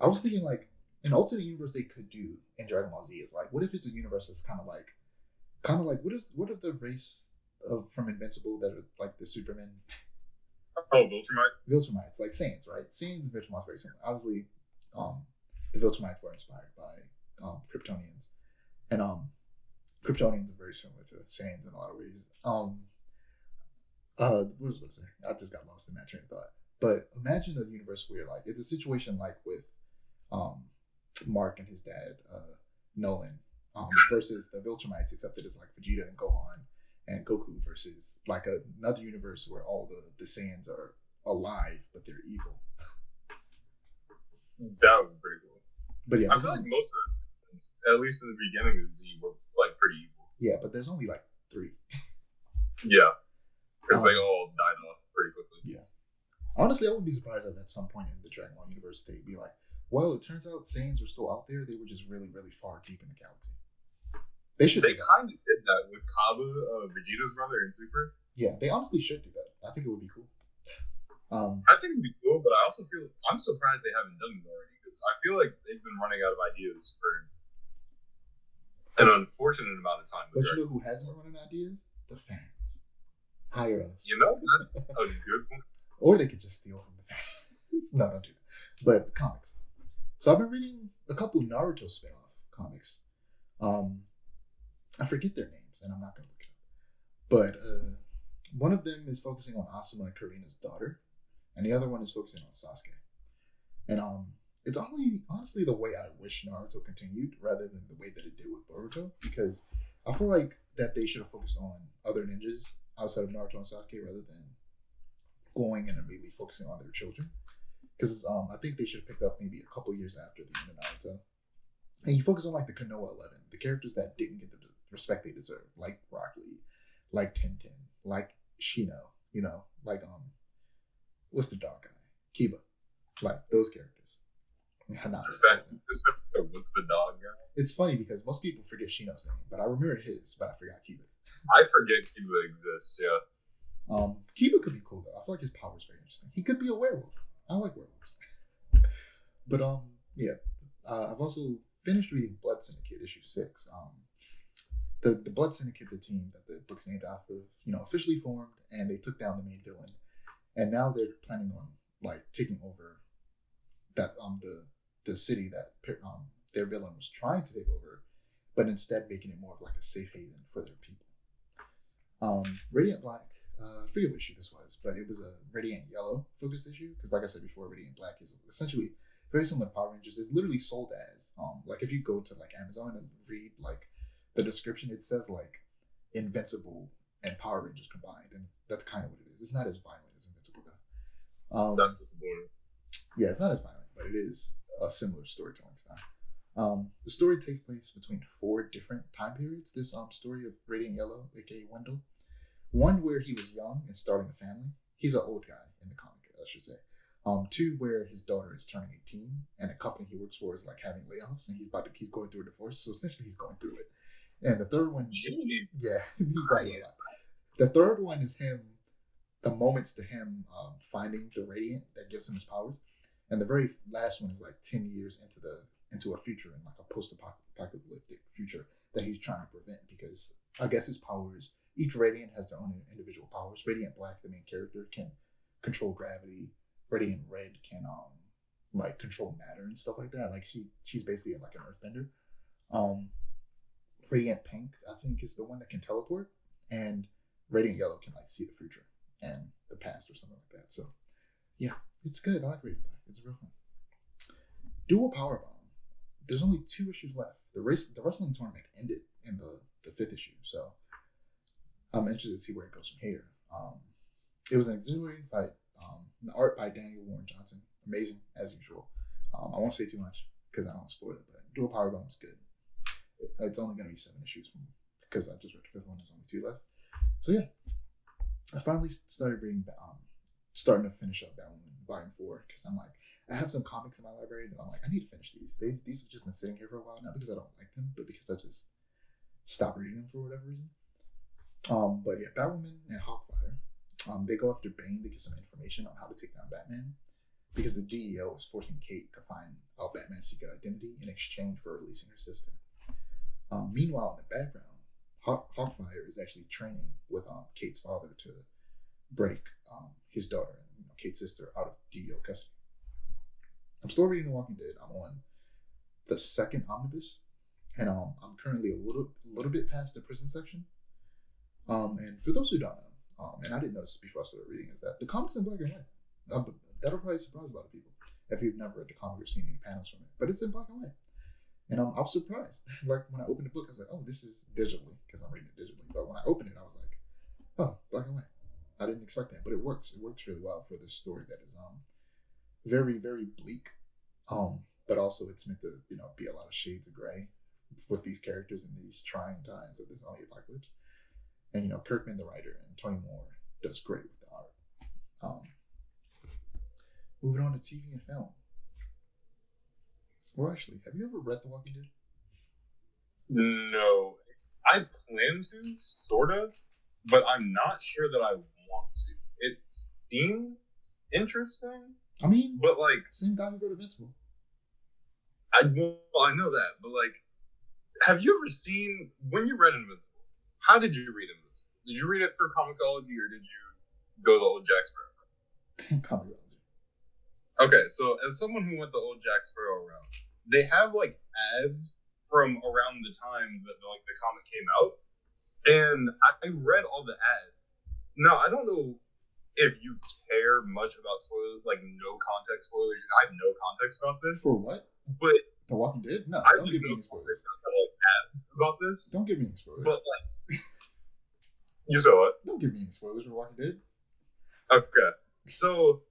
I was thinking like an alternate universe they could do in Dragon Ball Z is like, what if it's a universe that's kind of like what are the race of from Invincible that are like the Supermen? Oh, Viltrumites. Viltrumites, like Saiyans, right? Saiyans and Viltrumites are very similar. Obviously, the Viltrumites were inspired by Kryptonians, and Kryptonians are very similar to Saiyans in a lot of ways. What was I going to say? I just got lost in that train of thought. But imagine a universe where like it's a situation like with Mark and his dad, Nolan, versus the Viltrumites, except that it's like Vegeta and Gohan and Goku versus like another universe where all the Saiyans are alive but they're evil. That would be pretty cool. But yeah, I feel like most of them, at least in the beginning of Z, were like pretty evil. Yeah, but there's only like 3. Yeah, because they all died off pretty quickly. Yeah. Honestly, I wouldn't be surprised if at some point in the Dragon Ball universe they'd be like, well, it turns out Saiyans were still out there. They were just really, really far deep in the galaxy. They should. They kind of did that with Kaba, Vegeta's brother in Super. Yeah, they honestly should do that. I think it would be cool. I think it'd be cool, but I also feel I'm surprised they haven't done it already because I feel like they've been running out of ideas for an unfortunate amount of time. But you know who hasn't run out of ideas? The fans. Hire us. You know, that's a good one. Or they could just steal from the fans. No, don't do that. But comics. So I've been reading a couple Naruto spin-off comics. I forget their names, and I'm not going to look it up. But one of them is focusing on Asuma and Karina's daughter, and the other one is focusing on Sasuke. And it's only honestly the way I wish Naruto continued rather than the way that it did with Boruto, because I feel like that they should have focused on other ninjas outside of Naruto and Sasuke rather than going and immediately focusing on their children. Because I think they should have picked up maybe a couple years after the end of Naruto. And you focus on like the Konoha 11, the characters that didn't get the respect they deserve, like Rock Lee, like Tintin, like Shino, you know, like what's the dog guy? Kiba. Like those characters. Hanada. What's the dog guy? It's funny because most people forget Shino's name, but I remember his, but I forgot Kiba. I forget Kiba exists, yeah. Kiba could be cool though. I feel like his power is very interesting. He could be a werewolf. I like werewolves. But yeah. I've also finished reading Blood Syndicate issue 6. The Blood Syndicate, the team that the book's named after, you know, officially formed, and they took down the main villain, and now they're planning on like taking over that the city that their villain was trying to take over, but instead making it more of like a safe haven for their people. Radiant Black, I forget what issue this was, but it was a Radiant Yellow focused issue because, like I said before, Radiant Black is essentially very similar to Power Rangers. It's literally sold as like if you go to like Amazon and read like the description, it says like Invincible and Power Rangers combined, and that's kind of what it is. It's not as violent as Invincible though. That's disappointing. Yeah, it's not as violent, but it is a similar storytelling style. The story takes place between 4 different time periods. This story of Radiant Yellow, aka Wendell, one where he was young and starting a family. He's an old guy in the comic, I should say. 2 where his daughter is turning 18 and the company he works for is like having layoffs and he's going through a divorce. So essentially he's going through it. And the third one, yeah, he's going through it. The third one is him, the moments to him finding the radiant that gives him his powers. And the very last one is like 10 years into a future in like a post-apocalyptic future that he's trying to prevent because I guess his powers, each Radiant has their own individual powers. Radiant Black, the main character, can control gravity. Radiant Red can like control matter and stuff like that. Like she's basically like an earthbender. Radiant Pink, I think, is the one that can teleport, and Radiant Yellow can like see the future and the past or something like that. So yeah, it's good. I like Radiant Black. It's real fun. Dual Power Bomb. There's only 2 issues left. The wrestling tournament ended in the 5th issue, so I'm interested to see where it goes from here. It was an exhilarating fight. The art by Daniel Warren Johnson, amazing as usual. I won't say too much because I don't want to spoil it, but Dual Power Bomb's good. It's only going to be 7 issues from because I just read the 5th one. There's only 2 left. So yeah, I finally started reading. Starting to finish up Batwoman Volume 4 because I'm like, I have some comics in my library that I'm like, I need to finish these. These have just been sitting here for a while, not because I don't like them, but because I just stopped reading them for whatever reason. But yeah, Batwoman and Hawkfire, they go after Bane to get some information on how to take down Batman because the DEO is forcing Kate to find out Batman's secret identity in exchange for releasing her sister. Meanwhile, in the background, Hawkfire is actually training with Kate's father to break his daughter and Kate's sister out of DEO custody. I'm still reading The Walking Dead. I'm on the 2nd omnibus, and I'm currently a little bit past the prison section. And for those who don't know, and I didn't notice before I started reading, is that the comic's in black and white. That'll probably surprise a lot of people if you've never read the comic or seen any panels from it. But it's in black and white. And I was surprised. Like, when I opened the book, I was like, oh, this is digitally, because I'm reading it digitally. But when I opened it, I was like, oh, black and white. I didn't expect that, but it works. It works really well for this story that is very, very bleak. But also it's meant to, be a lot of shades of gray with these characters in these trying times of this zombie apocalypse. And Kirkman, the writer, and Tony Moore does great with the art. Moving on to TV and film. Well, actually, have you ever read The Walking Dead? No. I plan to, sort of, but I'm not sure that I want to. It seems interesting. I mean, but like, same guy who wrote Invincible. I know that, but like, have you ever seen, when you read Invincible, how did you read Invincible? Did you read it for Comixology or did you go the old Jack Sparrow? Comixology. Okay, so as someone who went the old Jack Sparrow route, they have like ads from around the time that like the comic came out, and I read all the ads. Now I don't know if you care much about spoilers, like no context spoilers. I have no context about this. For what? But The Walking Dead? No, I don't give me any spoilers. Like ads about this. Don't give me any spoilers. But like, you saw it. Don't give me any spoilers for Walking Dead. Okay, so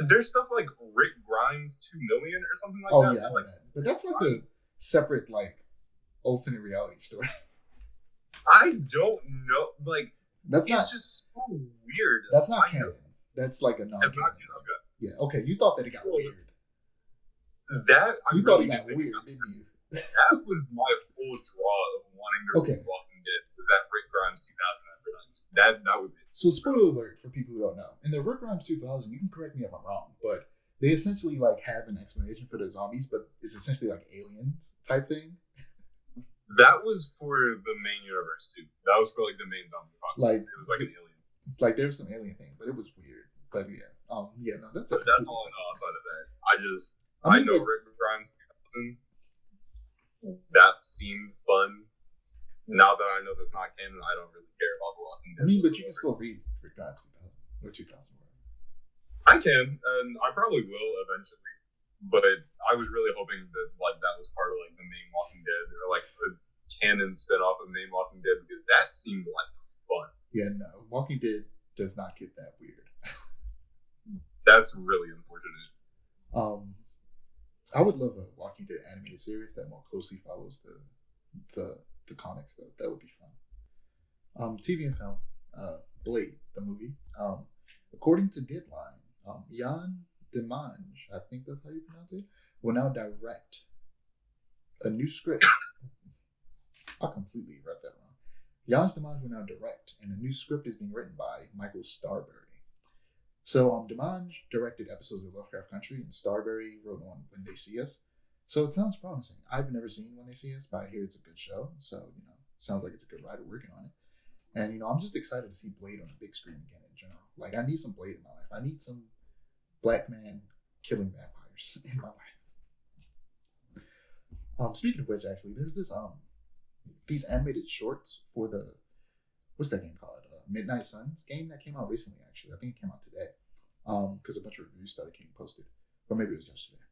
there's stuff like Rick Grimes 2 million or something like that. Oh yeah, I know like, that. But that's like a separate like alternate reality story. I don't know. Like, that's it's not just so weird. That's not canon. That's like a non-canon. It's not canon. Okay. Yeah. Okay. You thought that it got weird. That you thought it got weird, didn't you? That was my full draw of wanting to read Walking Dead. Was that Rick Grimes 2000 advertisement? That was it. So spoiler alert for people who don't know. In the Rick Grimes 2000, you can correct me if I'm wrong, but they essentially like have an explanation for the zombies, but it's essentially like aliens type thing. That was for the main universe too. That was for like the main zombie apocalypse. It was like an alien. Like there was some alien thing, but it was weird. But yeah, no, that's all I know outside of that. I know Rick Grimes 2000. That seemed fun. Now that I know that's not canon, I don't really care about The Walking Dead. I mean, but you can still read Rick Grimes 2000 or 2000. I can, and I probably will eventually. But I was really hoping that like that was part of like the main Walking Dead or like the canon spinoff of main Walking Dead because that seemed like fun. Yeah, no, Walking Dead does not get that weird. That's really unfortunate. I would love a Walking Dead animated series that more closely follows the comics though. That would be fun. TV and film. Blade, the movie. According to Deadline, Jan Demange, I think that's how you pronounce it, will now direct a new script. I completely read that wrong. Jan Demange will now direct, and a new script is being written by Michael Starbury. So Demange directed episodes of Lovecraft Country, and Starbury wrote on When They See Us. So it sounds promising. I've never seen When They See Us, but I hear it's a good show. So, it sounds like it's a good writer working on it. And, I'm just excited to see Blade on the big screen again in general. Like, I need some Blade in my life. I need some black man killing vampires in my life. Speaking of which, actually, there's this these animated shorts for the what's that game called? Midnight Suns game that came out recently. Actually, I think it came out today. Because a bunch of reviews started getting posted, or maybe it was yesterday.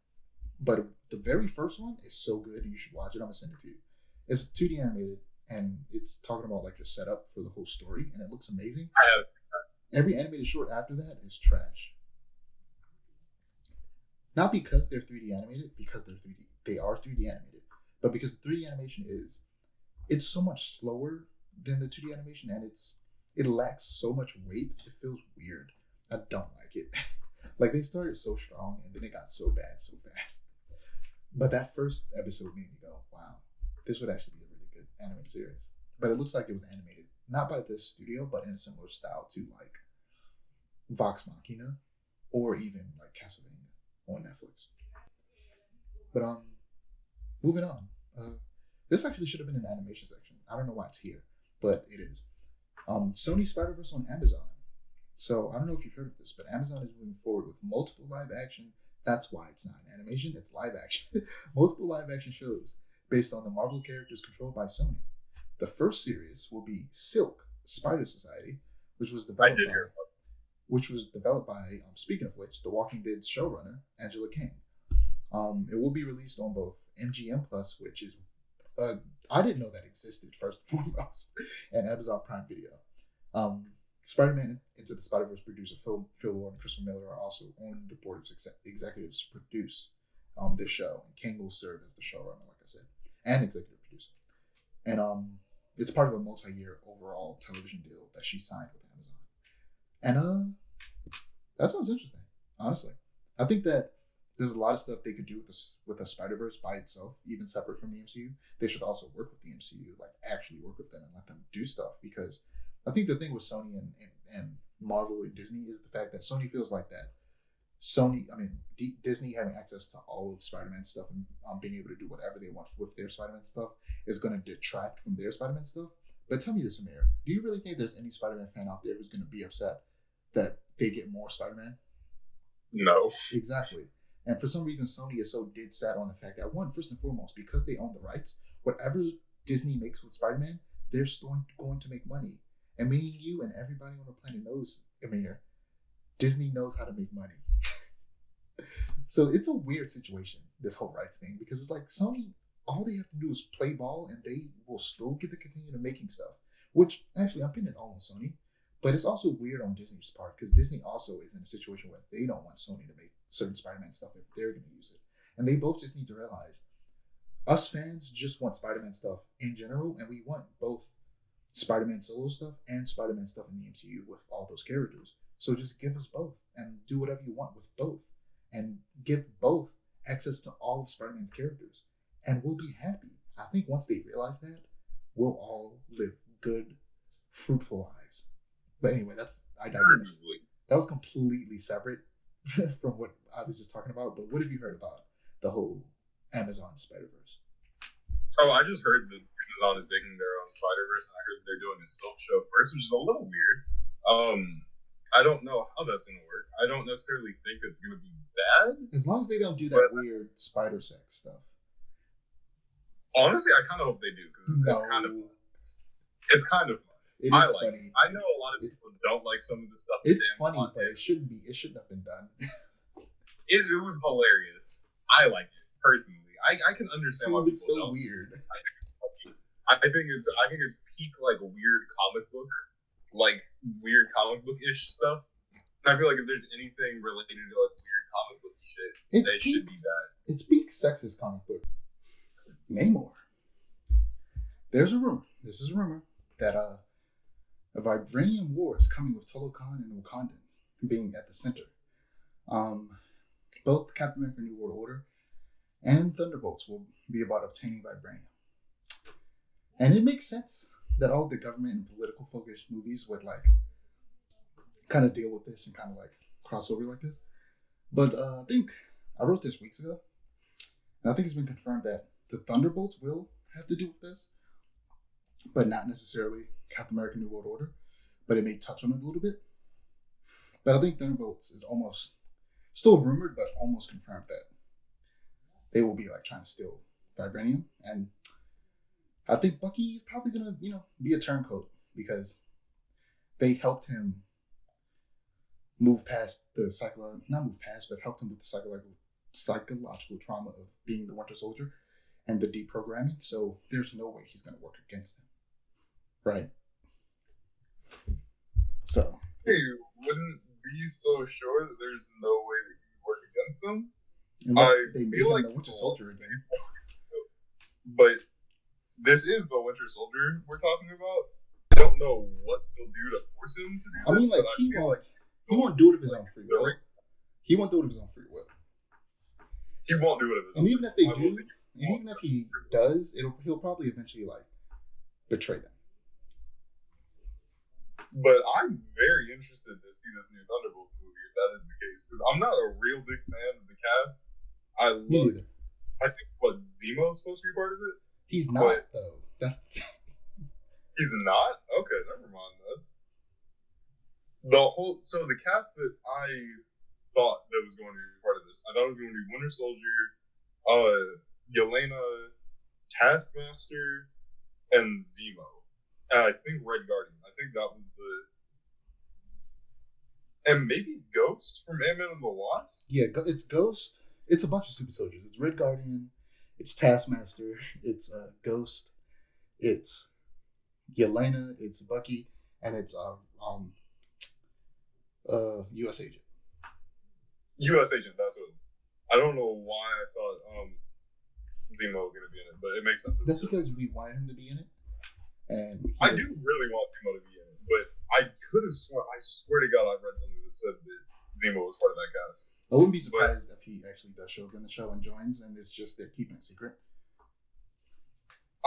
But the very first one is so good, and you should watch it. I'm gonna send it to you. It's 2D animated, and it's talking about like the setup for the whole story, and it looks amazing. Every animated short after that is trash. Not because they're 3D animated, because they are 3D animated, but because 3D animation it's so much slower than the 2D animation, and it lacks so much weight. It feels weird. I don't like it. Like, they started so strong, and then it got so bad so fast. But that first episode made me go, wow, this would actually be a really good animated series. But it looks like it was animated, not by this studio, but in a similar style to, like, Vox Machina, or even, like, Castlevania on Netflix. But, moving on. This actually should have been an animation section. I don't know why it's here, but it is. Sony Spider-Verse on Amazon. So, I don't know if you've heard of this, but Amazon is moving forward with multiple live action. That's why it's not an animation, it's live action. Multiple live action shows based on the Marvel characters controlled by Sony. The first series will be Silk, Spider Society, which was developed by, speaking of which, The Walking Dead's showrunner, Angela Kang. It will be released on both MGM Plus, which is, I didn't know that existed, first and foremost, and Amazon Prime Video. Spider-Man Into the Spider-Verse producer Phil Lord and Christopher Miller are also on the board of executives to produce this show, and Kang will serve as the showrunner, like I said, and executive producer. And it's part of a multi-year overall television deal that she signed with Amazon. And that sounds interesting, honestly. I think that there's a lot of stuff they could do with a Spider-Verse by itself, even separate from the MCU. They should also work with the MCU, like actually work with them and let them do stuff, because I think the thing with Sony and Marvel and Disney is the fact that Sony feels like that. Disney having access to all of Spider-Man stuff and being able to do whatever they want with their Spider-Man stuff is going to detract from their Spider-Man stuff. But tell me this, Amir, do you really think there's any Spider-Man fan out there who's going to be upset that they get more Spider-Man? No. Exactly. And for some reason, Sony is so dead set on the fact that, one, first and foremost, because they own the rights, whatever Disney makes with Spider-Man, they're still going to make money. And me and you and everybody on the planet knows, Amir, Disney knows how to make money. So it's a weird situation, this whole rights thing, because it's like Sony, all they have to do is play ball and they will still get to continue to making stuff. Which, actually, I'm pinning it all on Sony. But it's also weird on Disney's part, because Disney also is in a situation where they don't want Sony to make certain Spider-Man stuff if they're going to use it. And they both just need to realize, us fans just want Spider-Man stuff in general, and we want both Spider-Man solo stuff and Spider-Man stuff in the MCU with all those characters. So just give us both and do whatever you want with both, and give both access to all of Spider-Man's characters, and we'll be happy. I think once they realize that, we'll all live good, fruitful lives. But anyway, I digress. That was completely separate from what I was just talking about. But what have you heard about the whole Amazon Spider-Verse? Oh, I just heard that Amazon is making their own Spider-Verse, and I heard they're doing a Silk show first, which is a little weird. I don't know how that's going to work. I don't necessarily think it's going to be bad. As long as they don't do that weird spider sex stuff. Honestly, I kind of hope they do, because it's kind of fun. It is funny. It. I know a lot of people don't like some of the stuff. It's funny, but it shouldn't be. It shouldn't have been done. It was hilarious. I like it personally. I can understand why people don't. It was so weird. I think it's peak like weird comic book-ish stuff. And I feel like if there's anything related to like weird comic book shit, that should be that. It's peak sexist comic book. Namor. There's a rumor. This is a rumor that a Vibranium war is coming with Talokan and Wakandans being at the center. Both Captain America New World Order and Thunderbolts will be about obtaining Vibranium. And it makes sense that all the government and political focused movies would like kind of deal with this and kind of like cross over like this. But I think I wrote this weeks ago, and I think it's been confirmed that the Thunderbolts will have to do with this, but not necessarily Captain America New World Order, but it may touch on it a little bit. But I think Thunderbolts is almost still rumored, but almost confirmed that they will be like trying to steal Vibranium. And I think Bucky is probably gonna, be a turncoat, because they helped him move past the helped him with the psychological trauma of being the Winter Soldier and the deprogramming. So there's no way he's gonna work against him, right? So you wouldn't be so sure that there's no way that you would work against them? Unless I they made feel him like the Winter Soldier again. But this is the Winter Soldier we're talking about. I don't know what they'll do to force him to do this. I mean, like, but he feel won't do it of his own free will. right. He won't do it of his own free will. He won't do it of his own. And even if they I will do, say and even if he does, he'll probably eventually like betray them. But I'm very interested to see this new Thunderbolts movie if that is the case, because I'm not a real big fan of the cast. Me neither. I think what Zemo's supposed to be part of it. He's not though. That's the thing. He's not? Okay, never mind that. So the cast that I thought that was going to be part of this, I thought it was going to be Winter Soldier, Yelena, Taskmaster, and Zemo. And I think Red Guardian. I think that was and maybe Ghost from Ant-Man and the Wasp? Yeah, it's Ghost. It's a bunch of super soldiers. It's Red Guardian. It's Taskmaster. It's Ghost. It's Yelena. It's Bucky. And it's U.S. Agent. U.S. Agent, that's what. I don't know why I thought Zemo was going to be in it, but it makes sense. That's because we wanted him to be in it. And I do really want Zemo to be in it, but I could have sworn, I swear to God, I read something that said that Zemo was part of that cast. I wouldn't be surprised if he actually does show up in the show and joins, and it's just they're keeping it secret.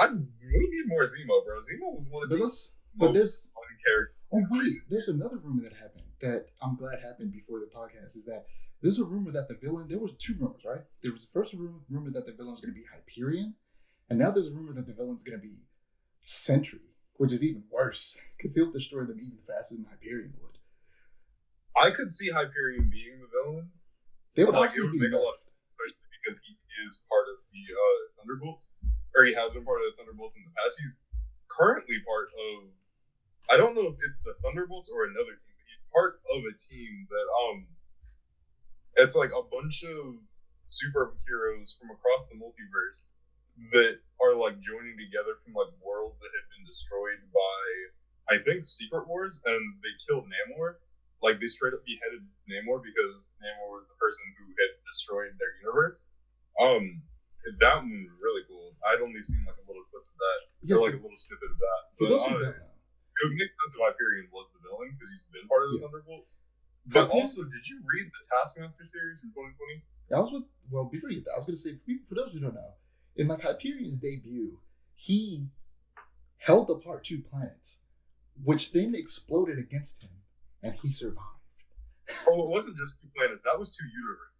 We need more Zemo, bro. Zemo was one of the most fun characters. Oh wait, there's another rumor that happened that I'm glad happened before the podcast. Is that there's a rumor that the villain? There was two rumors, right? There was the first rumor that the villain was going to be Hyperion, and now there's a rumor that the villain's going to be Sentry, which is even worse because he'll destroy them even faster than Hyperion would. I could see Hyperion being the villain. They would it would make a lot of sense, especially because he is part of the Thunderbolts, or he has been part of the Thunderbolts in the past. He's currently part of, I don't know if it's the Thunderbolts or another team, but he's part of a team that it's like a bunch of superheroes from across the multiverse that are like joining together from like worlds that had been destroyed by, I think, Secret Wars, and they killed Namor. Like, they straight up beheaded Namor because Namor was the person who had destroyed their universe. That one was really cool. I'd only seen like a little clip of that, or like a little snippet of that. For those who don't know, it would make sense if Hyperion was the villain because he's been part of the Thunderbolts. But also, did you read the Taskmaster series from 2020? Before you get that, I was going to say, for those who don't know, in like Hyperion's debut, he held apart two planets, which then exploded against him. And he survived. Oh, it wasn't just two planets. That was two universes.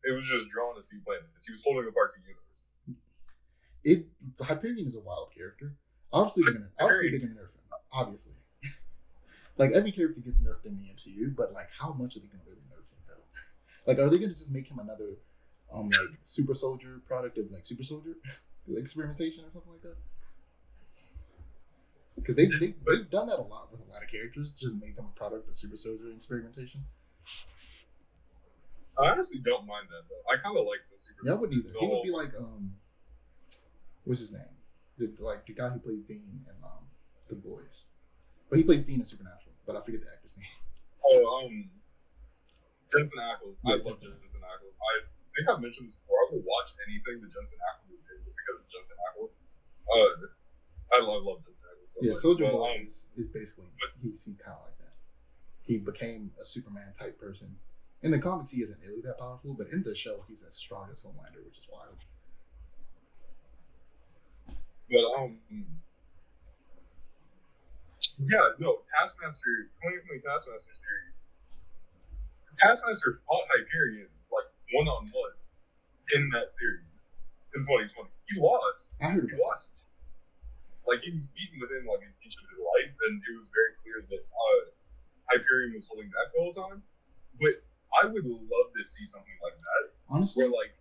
It was just drawn as two planets. He was holding apart two universes. Hyperion is a wild character. Obviously, they're gonna nerf him. Obviously, like every character gets nerfed in the MCU, but like, how much are they gonna really nerf him though? Like, are they gonna just make him another, like super soldier product of like super soldier experimentation or something like that? Because they've done that a lot with a lot of characters, just made them a product of super soldier experimentation. I honestly don't mind that though. I kind of like the super. Yeah, I wouldn't either. He would be like what's his name? The guy who plays Dean in The Boys, but he plays Dean in Supernatural. But I forget the actor's name. Oh, Jensen Ackles. Yeah, I love Jensen Ackles. I think I've mentioned this before. I will watch anything that Jensen Ackles is in just because of Jensen Ackles. I love Jensen. Yeah, Soldier Boy is basically he's kind of like that. He became a Superman type person. In the comics, he isn't really that powerful, but in the show, he's as strong as Homelander, which is wild. But Taskmaster 2020 Taskmaster series. Taskmaster fought Hyperion like 1-on-1 in that series in 2020. He lost. I heard he lost. Like, he was beaten within like an inch of his life, and it was very clear that Hyperion was holding back the whole time. But I would love to see something like that. Honestly, where like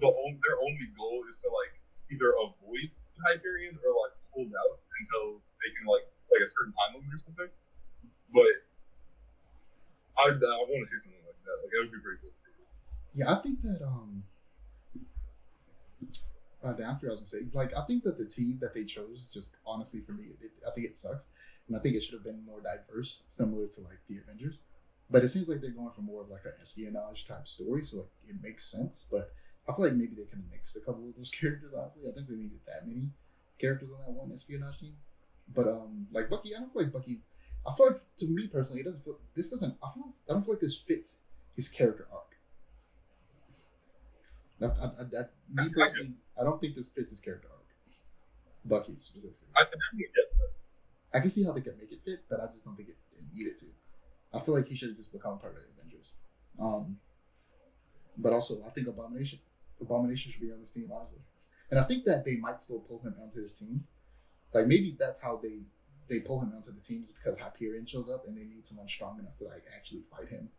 their only goal is to like either avoid Hyperion or like hold out until they can like a certain time limit or something. But I want to see something like that. Like, that would be pretty cool. Yeah, I think that I forgot what I was gonna say. Like, I think that the team that they chose, just honestly for me, I think it sucks, and I think it should have been more diverse, similar to like the Avengers. But it seems like they're going for more of like an espionage type story, so it makes sense. But I feel like maybe they could have mixed a couple of those characters. Honestly, I think they needed that many characters on that one espionage team. But like Bucky, I don't feel like Bucky. I feel like, to me personally, it doesn't feel. This doesn't. I don't feel like this fits his character arc. Me personally, I don't think this fits his character arc. Bucky specifically. I definitely get that. I can see how they could make it fit, but I just don't think it needed to. I feel like he should have just become part of the Avengers. But also, I think Abomination should be on this team, honestly. And I think that they might still pull him onto this team. Like, maybe that's how they pull him onto the teams, because Hyperion shows up and they need someone strong enough to like actually fight him.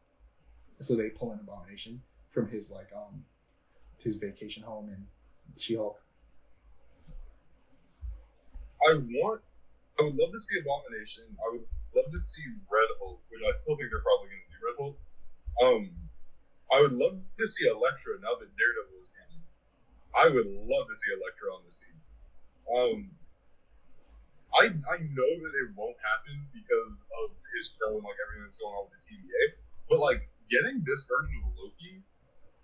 So they pull in Abomination from his like his vacation home in She-Hulk. I would love to see Abomination. I would love to see Red Hulk, which I still think they're probably going to do Red Hulk. I would love to see Elektra now that Daredevil is canon. I would love to see Elektra on this team. I know that it won't happen because of his show and like everything that's going on with the TVA, but like getting this version of Loki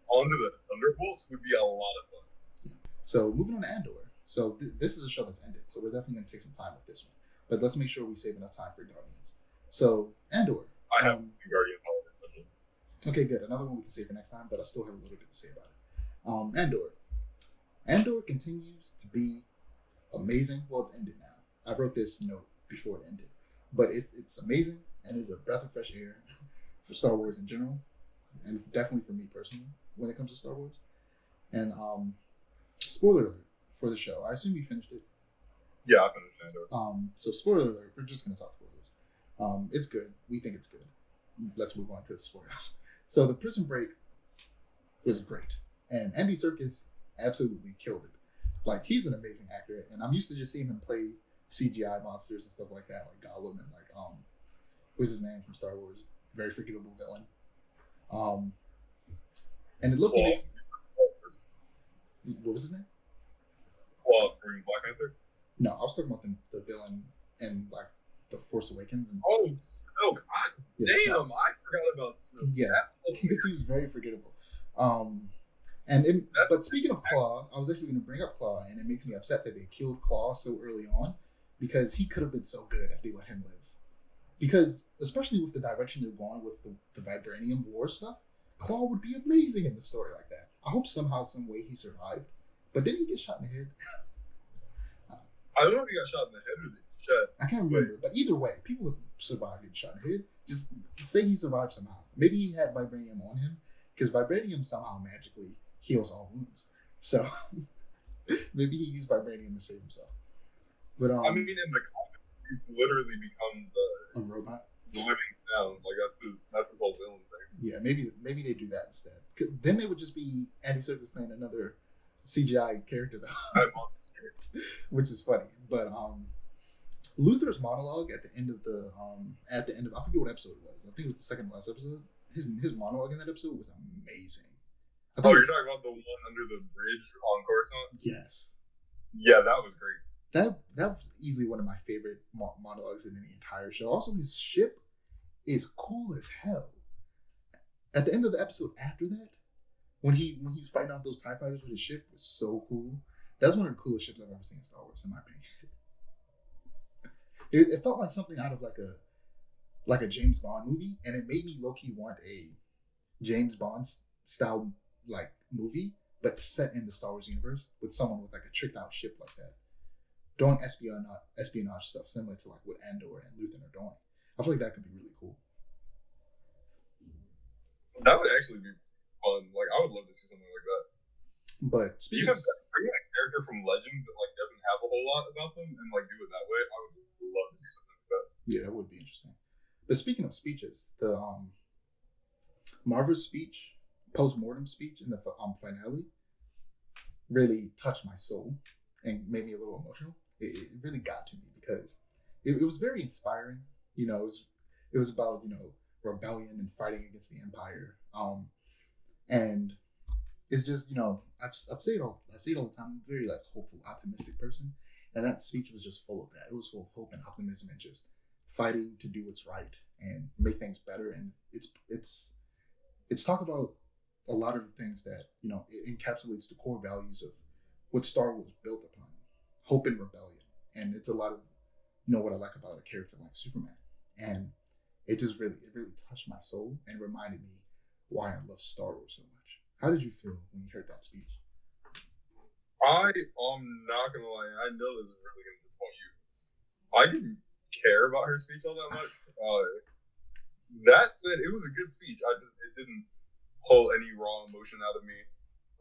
onto the Thunderbolts would be a lot of fun. So moving on to Andor. So this is a show that's ended, so we're definitely going to take some time with this one. But let's make sure we save enough time for Guardians. So Andor. I have Guardians holiday. Okay, good. Another one we can save for next time, but I still have a little bit to say about it. Andor. Andor continues to be amazing. Well, it's ended now. I wrote this note before it ended, but it's amazing and is a breath of fresh air for Star Wars in general, and definitely for me personally when it comes to Star Wars. And spoiler alert for the show. I assume you finished it. Yeah, I finished Andor. So spoiler alert. We're just gonna talk spoilers. It's good. We think it's good. Let's move on to the spoilers. So the Prison Break was great, and Andy Serkis absolutely killed it. Like, he's an amazing actor, and I'm used to just seeing him play CGI monsters and stuff like that, like Gollum and like what's his name from Star Wars? Very forgettable villain. And it looked like what was his name? From Black Panther. No, I was talking about the villain in like The Force Awakens. And, Snoke. Yeah, Damn, Snoke. I forgot about Snoke. Yeah, because he was very forgettable. But speaking of Claw, I was actually going to bring up Claw, and it makes me upset that they killed Claw so early on, because he could have been so good if they let him live. Because, especially with the direction they're going with the Vibranium War stuff, Claw would be amazing in the story like that. I hope somehow, some way he survived. But didn't he get shot in the head? I don't know if he got shot in the head or the chest. I can't remember. But either way, people have survived getting shot in the head. Just say he survived somehow. Maybe he had Vibranium on him, because Vibranium somehow magically heals all wounds. So maybe he used Vibranium to save himself. But I mean, in the comic, he literally becomes a robot. Living sound. Like that's his whole villain thing. Yeah, maybe they do that instead. Then they would just be Andy Serkis playing another CGI character though, which is funny. But Luther's monologue at the end of I forget what episode it was. I think it was the second to last episode. His monologue in that episode was amazing. You're talking about the one under the bridge on Coruscant? Yes. Yeah, that was great. That was easily one of my favorite monologues in the entire show. Also, his ship is cool as hell. At the end of the episode after that, when he's fighting off those TIE fighters with his ship, was so cool. That's one of the coolest ships I've ever seen in Star Wars, in my opinion. It felt like something out of like a James Bond movie, and it made me low-key want a James Bond style like movie, but set in the Star Wars universe with someone with like a tricked out ship like that, doing espionage stuff similar to like what Andor and Luthen are doing. I feel like that could be really cool. That would actually be fun. Like, I would love to see something like that. But speaking of bringing a character from Legends that like doesn't have a whole lot about them and like do it that way, I would love to see something like that. Yeah, that would be interesting. But speaking of speeches, the Marva's speech, post-mortem speech in the finale, really touched my soul and made me a little emotional. It really got to me because it was very inspiring. You know, it was about, you know, rebellion and fighting against the Empire. And it's just, you know, I say it all the time. I'm a very like hopeful, optimistic person, and that speech was just full of that. It was full of hope and optimism and just fighting to do what's right and make things better. And it's talk about a lot of the things that, you know, it encapsulates the core values of what Star Wars built upon, hope and rebellion. And it's a lot of, you know, what I like about a character like Superman. And it really touched my soul and reminded me why I love Star Wars so much. How did you feel when you heard that speech? I'm not gonna lie, I know this is really gonna disappoint you. I didn't care about her speech all that much. That said, it was a good speech. It didn't pull any raw emotion out of me.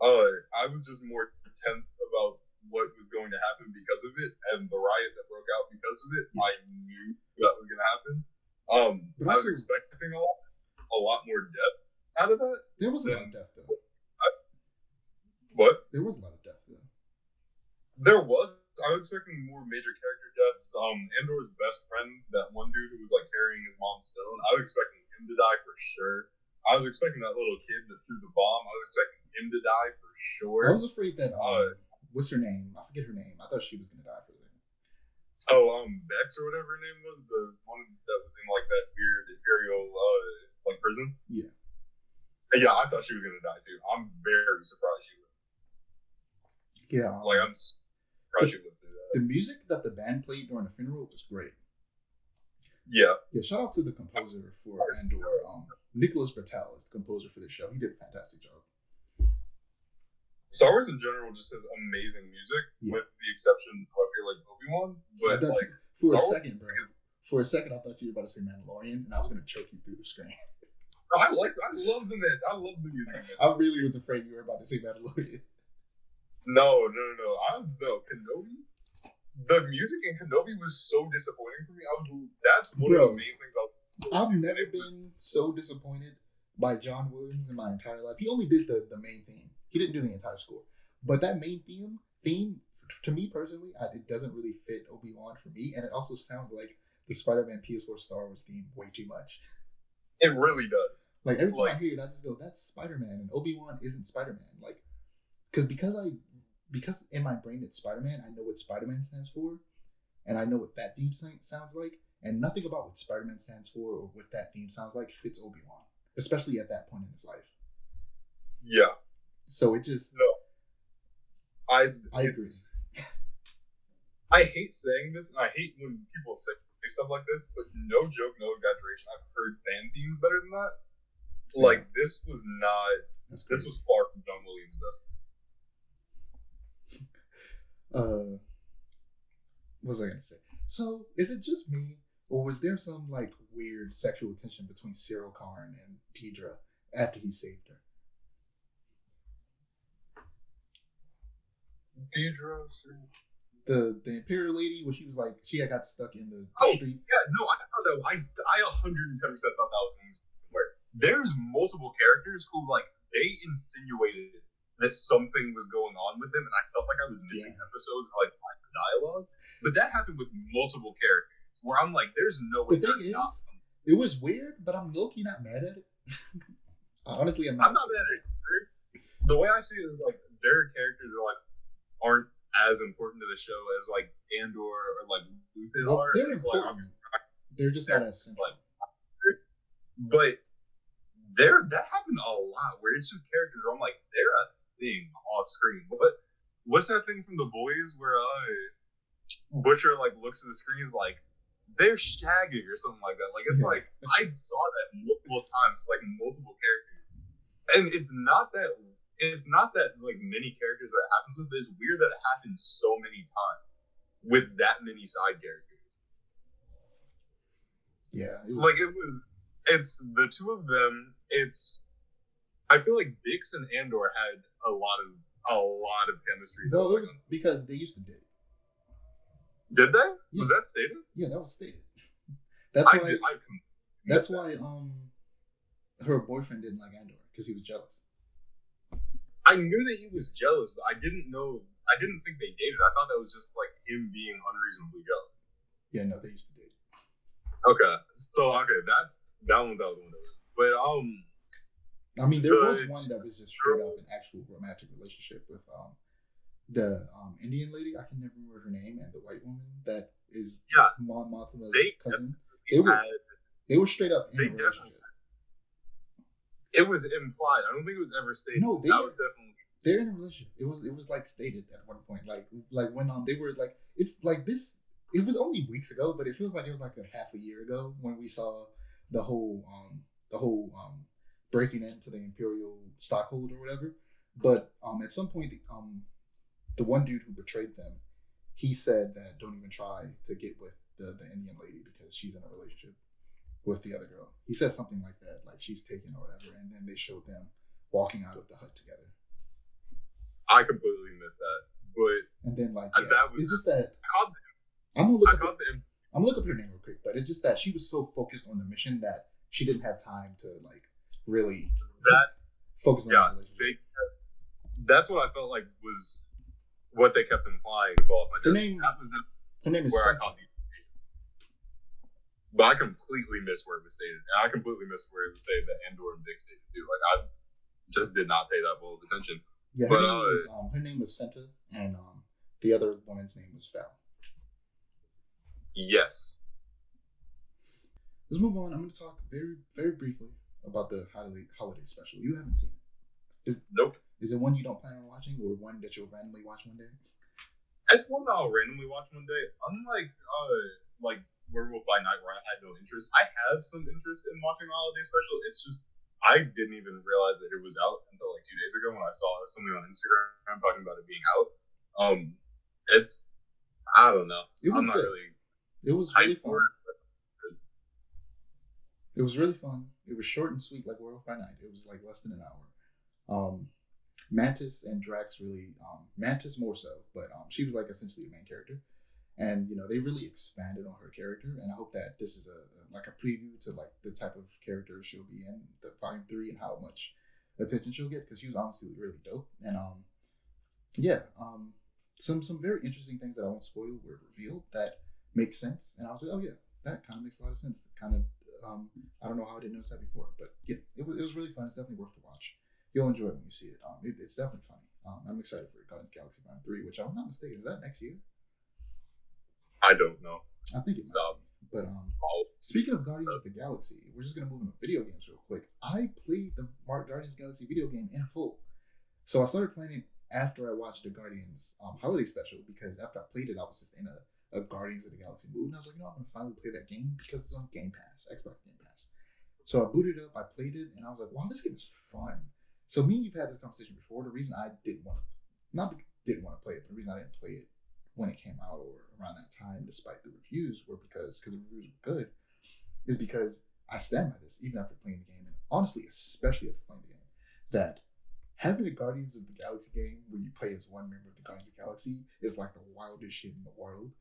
I was just more tense about what was going to happen because of it, and the riot that broke out because of it. Yeah. I knew that was going to happen. I was expecting a lot more depth out of that. There was a lot of depth, though. What? There was a lot of depth, though. There was. I was expecting more major character deaths. Andor's best friend, that one dude who was like carrying his mom's stone, I was expecting him to die for sure. I was expecting that little kid that threw the bomb. I was expecting him to die for sure. I was afraid that what's her name? I forget her name. I thought she was gonna die for that. Bex or whatever her name was, the one that was in like that weird Imperial like prison. Yeah. Yeah, I thought she was gonna die too. I'm very surprised she would. Yeah. Like I'm surprised she lived through that. The music that the band played during the funeral was great. Yeah. Yeah. Shout out to the composer for Andor. Nicholas Bertel is the composer for this show. He did a fantastic job. Star Wars in general just has amazing music, with the exception of I feel like Obi-Wan. But like for a second, bro. For a second, I thought you were about to say Mandalorian, and I was gonna choke you through the screen. I love the music. I really was afraid you were about to say Mandalorian. No. Kenobi. The music in Kenobi was so disappointing for me. That's one of the main things I've never been so disappointed by John Williams in my entire life. He only did the main theme. He didn't do the entire score. But that main theme to me personally, it doesn't really fit Obi-Wan for me. And it also sounds like the Spider-Man PS4 Star Wars theme way too much. It really does. Like, every time I hear it, I just go, that's Spider-Man. And Obi-Wan isn't Spider-Man. Like, because in my brain it's Spider-Man, I know what Spider-Man stands for. And I know what that theme sounds like. And nothing about what Spider-Man stands for or what that theme sounds like fits Obi-Wan. Especially at that point in his life. Yeah. So it just... No. I agree. I hate saying this, and I hate when people say stuff like this, but no joke, no exaggeration, I've heard fan themes better than that. Like, this was not... This was far from John Williams' best. What was I going to say? So, is it just me, or was there some, like, weird sexual tension between Cyril Karn and Deidre after he saved her? Deidre? The Imperial lady, where she was like, she had got stuck in the street. Yeah, no, I thought that, I 110% thought that was where there's multiple characters who, like, they insinuated that something was going on with them, and I felt like I was missing episodes or, like, dialogue. But that happened with multiple characters, where I'm like, there's no way. The thing is, it was weird, but I'm low-key not mad at it. Honestly, I'm not mad at it. The way I see it is, like, their characters are, like, aren't as important to the show as, like, Andor or, like, Luthen are. They're important. Like, they're just not as simple. Like, but that happened a lot, where it's just characters where I'm like, they're a thing off screen. What's that thing from The Boys where Butcher like looks at the screen, is like, they're shagging or something like that. Like, it's like, I saw that multiple times, like multiple characters, and it's not that like many characters that it happens with, but it's weird that it happens so many times with that many side characters. Yeah, it's the two of them. I feel like Bix and Andor had a lot of chemistry. No, it was because they used to date. Did they? Yeah. Was that stated? Yeah, that was stated. That's why her boyfriend didn't like Andor, because he was jealous. I knew that he was jealous, but I didn't think they dated. I thought that was just like him being unreasonably jealous. Yeah, no, they used to date. Okay, so that one's out the window. But I mean, there was one that was just straight up an actual romantic relationship with the Indian lady. I can never remember her name, and the white woman that is Mon Mothma's cousin. They were straight up in They a relationship. It was implied. I don't think it was ever stated. No, that was definitely. They're in a relationship. It was like stated at one point, like when they were like it's like this. It was only weeks ago, but it feels like it was like a half a year ago when we saw the whole breaking into the Imperial stockhold or whatever. But at some point, the one dude who betrayed them, he said that don't even try to get with the Indian lady because she's in a relationship with the other girl. He said something like that, like she's taken or whatever, and then they showed them walking out of the hut together. I completely missed that, but and then it's just that I'm gonna look up her name real quick, but it's just that she was so focused on the mission that she didn't have time to like really focus on the relationship. That's what I felt like was what they kept implying. Her name is Santa. But I completely missed where it was stated. And I completely missed where it was stated that Andor and Big stated too. Like, I just did not pay that full of attention. Yeah, her name was Senta, and the other woman's name was Val. Yes. Let's move on. I'm going to talk very, very briefly about the holiday special. You haven't seen it. Nope. Is it one you don't plan on watching, or one that you'll randomly watch one day? It's one that I'll randomly watch one day. Unlike like Werewolf by Night, where I had no interest. I have some interest in watching the holiday special. It's just I didn't even realize that it was out until like 2 days ago when I saw something on Instagram talking about it being out. It's I don't know. It was good. It was really fun. It was really fun. It was short and sweet, like Werewolf by Night. It was like less than an hour. Mantis and Drax really, Mantis more so, but she was like essentially the main character, and they really expanded on her character. And I hope that this is a preview to like the type of character she'll be in the Volume 3 and how much attention she'll get, because she was honestly really dope. And some very interesting things that I won't spoil were revealed that make sense, and I was like, oh yeah, that kind of makes a lot of sense. Kind of, I don't know how I didn't notice that before, but yeah, it was really fun. It's definitely worth the watch. You'll enjoy it when you see it. It's definitely funny. I'm excited for Guardians of the Galaxy Volume 3, which I'm not mistaken, is that next year? I don't know. I think it might be. But speaking of Guardians of the Galaxy, we're just gonna move into video games real quick. I played the Guardians of the Galaxy video game in full. So I started playing it after I watched the Guardians holiday special, because after I played it, I was just in a Guardians of the Galaxy mood, and I was like, I'm gonna finally play that game because it's on Game Pass, Xbox Game Pass. So I booted up, I played it, and I was like, wow, this game is fun. So me and you've had this conversation before. The reason I didn't want to play it, but the reason I didn't play it when it came out or around that time, despite the reviews, were because the reviews were good, is because I stand by this even after playing the game, and honestly, especially after playing the game, that having a Guardians of the Galaxy game where you play as one member of the Guardians of the Galaxy is like the wildest shit in the world.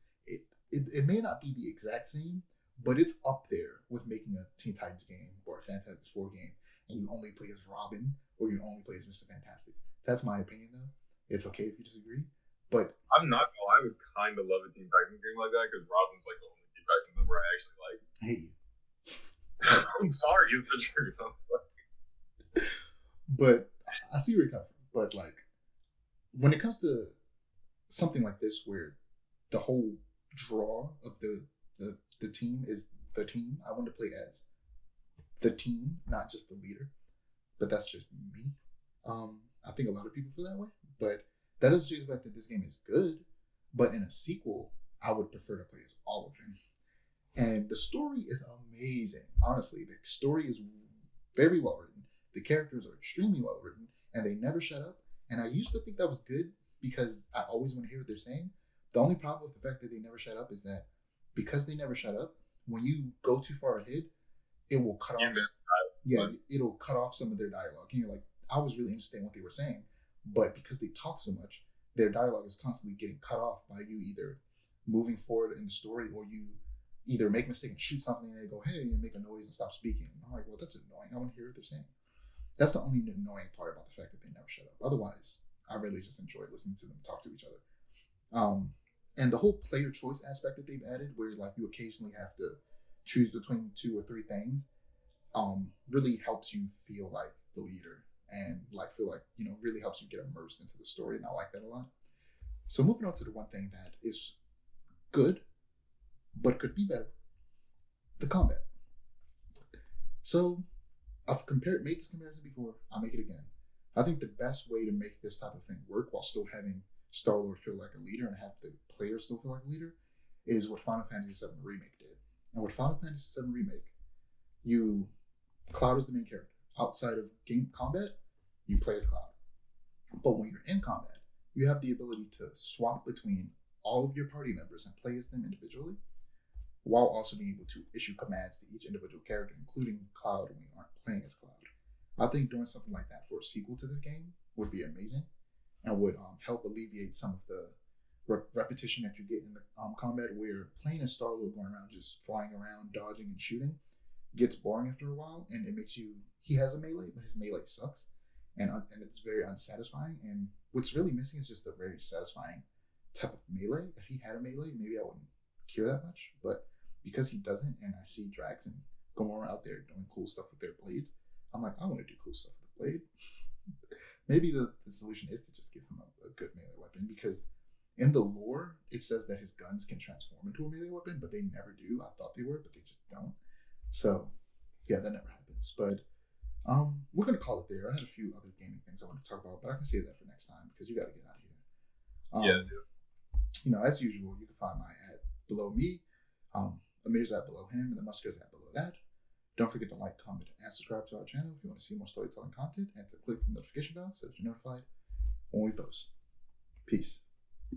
It may not be the exact same, but it's up there with making a Teen Titans game or a Fantastic Four game, and you only play as Robin or you only play as Mr. Fantastic. That's my opinion, though. It's okay if you disagree, but I'm not gonna lie, I would kind of love a Teen Titans game like that, because Robin's like the only Teen Titans member I actually like. Hey, I'm sorry, it's the truth. I'm sorry. But I see where you're coming from. But like, when it comes to something like this, where the whole draw of the team is the team, I want to play as the team, not just the leader. But that's just me. I think a lot of people feel that way. But that doesn't change the fact that this game is good. But in a sequel, I would prefer to play as all of them. And the story is amazing. Honestly, the story is very well written. The characters are extremely well written, and they never shut up. And I used to think that was good because I always want to hear what they're saying. The only problem with the fact that they never shut up is that because they never shut up, when you go too far ahead, it will cut off. Yeah, it'll cut off some of their dialogue. And you're like, I was really interested in what they were saying, but because they talk so much, their dialogue is constantly getting cut off by you either moving forward in the story, or you either make a mistake and shoot something and they go, hey, and make a noise and stop speaking. And I'm like, well, that's annoying. I want to hear what they're saying. That's the only annoying part about the fact that they never shut up. Otherwise, I really just enjoy listening to them talk to each other. And the whole player choice aspect that they've added, where like you occasionally have to choose between 2 or 3 things, really helps you feel like the leader, and like feel like, really helps you get immersed into the story. And I like that a lot. So moving on to the one thing that is good, but could be better, the combat. So I've made this comparison before. I'll make it again. I think the best way to make this type of thing work while still having Star-Lord feel like a leader and have the players still feel like a leader is what Final Fantasy VII Remake did. And with Final Fantasy VII Remake, Cloud is the main character. Outside of game combat, you play as Cloud. But when you're in combat, you have the ability to swap between all of your party members and play as them individually, while also being able to issue commands to each individual character, including Cloud when you aren't playing as Cloud. I think doing something like that for a sequel to this game would be amazing and would help alleviate some of the repetition that you get in the combat, where playing as Star-Lord going around just flying around, dodging and shooting gets boring after a while, and it makes you... He has a melee, but his melee sucks, and it's very unsatisfying, and what's really missing is just a very satisfying type of melee. If he had a melee, maybe I wouldn't care that much, but because he doesn't, and I see Drax and Gamora out there doing cool stuff with their blades, I'm like, I want to do cool stuff with the blade. Maybe the solution is to just give him a good melee weapon, because in the lore, it says that his guns can transform into a melee weapon, but they never do. I thought they were, but they just don't. So, yeah, that never happens. But we're going to call it there. I had a few other gaming things I want to talk about, but I can save that for next time because you got to get out of here. You know, as usual, you can find my ad below me. Amir's at below him, and the Musker's at below that. Don't forget to like, comment, and subscribe to our channel if you want to see more storytelling content, and to click the notification bell so that you're notified when we post. Peace.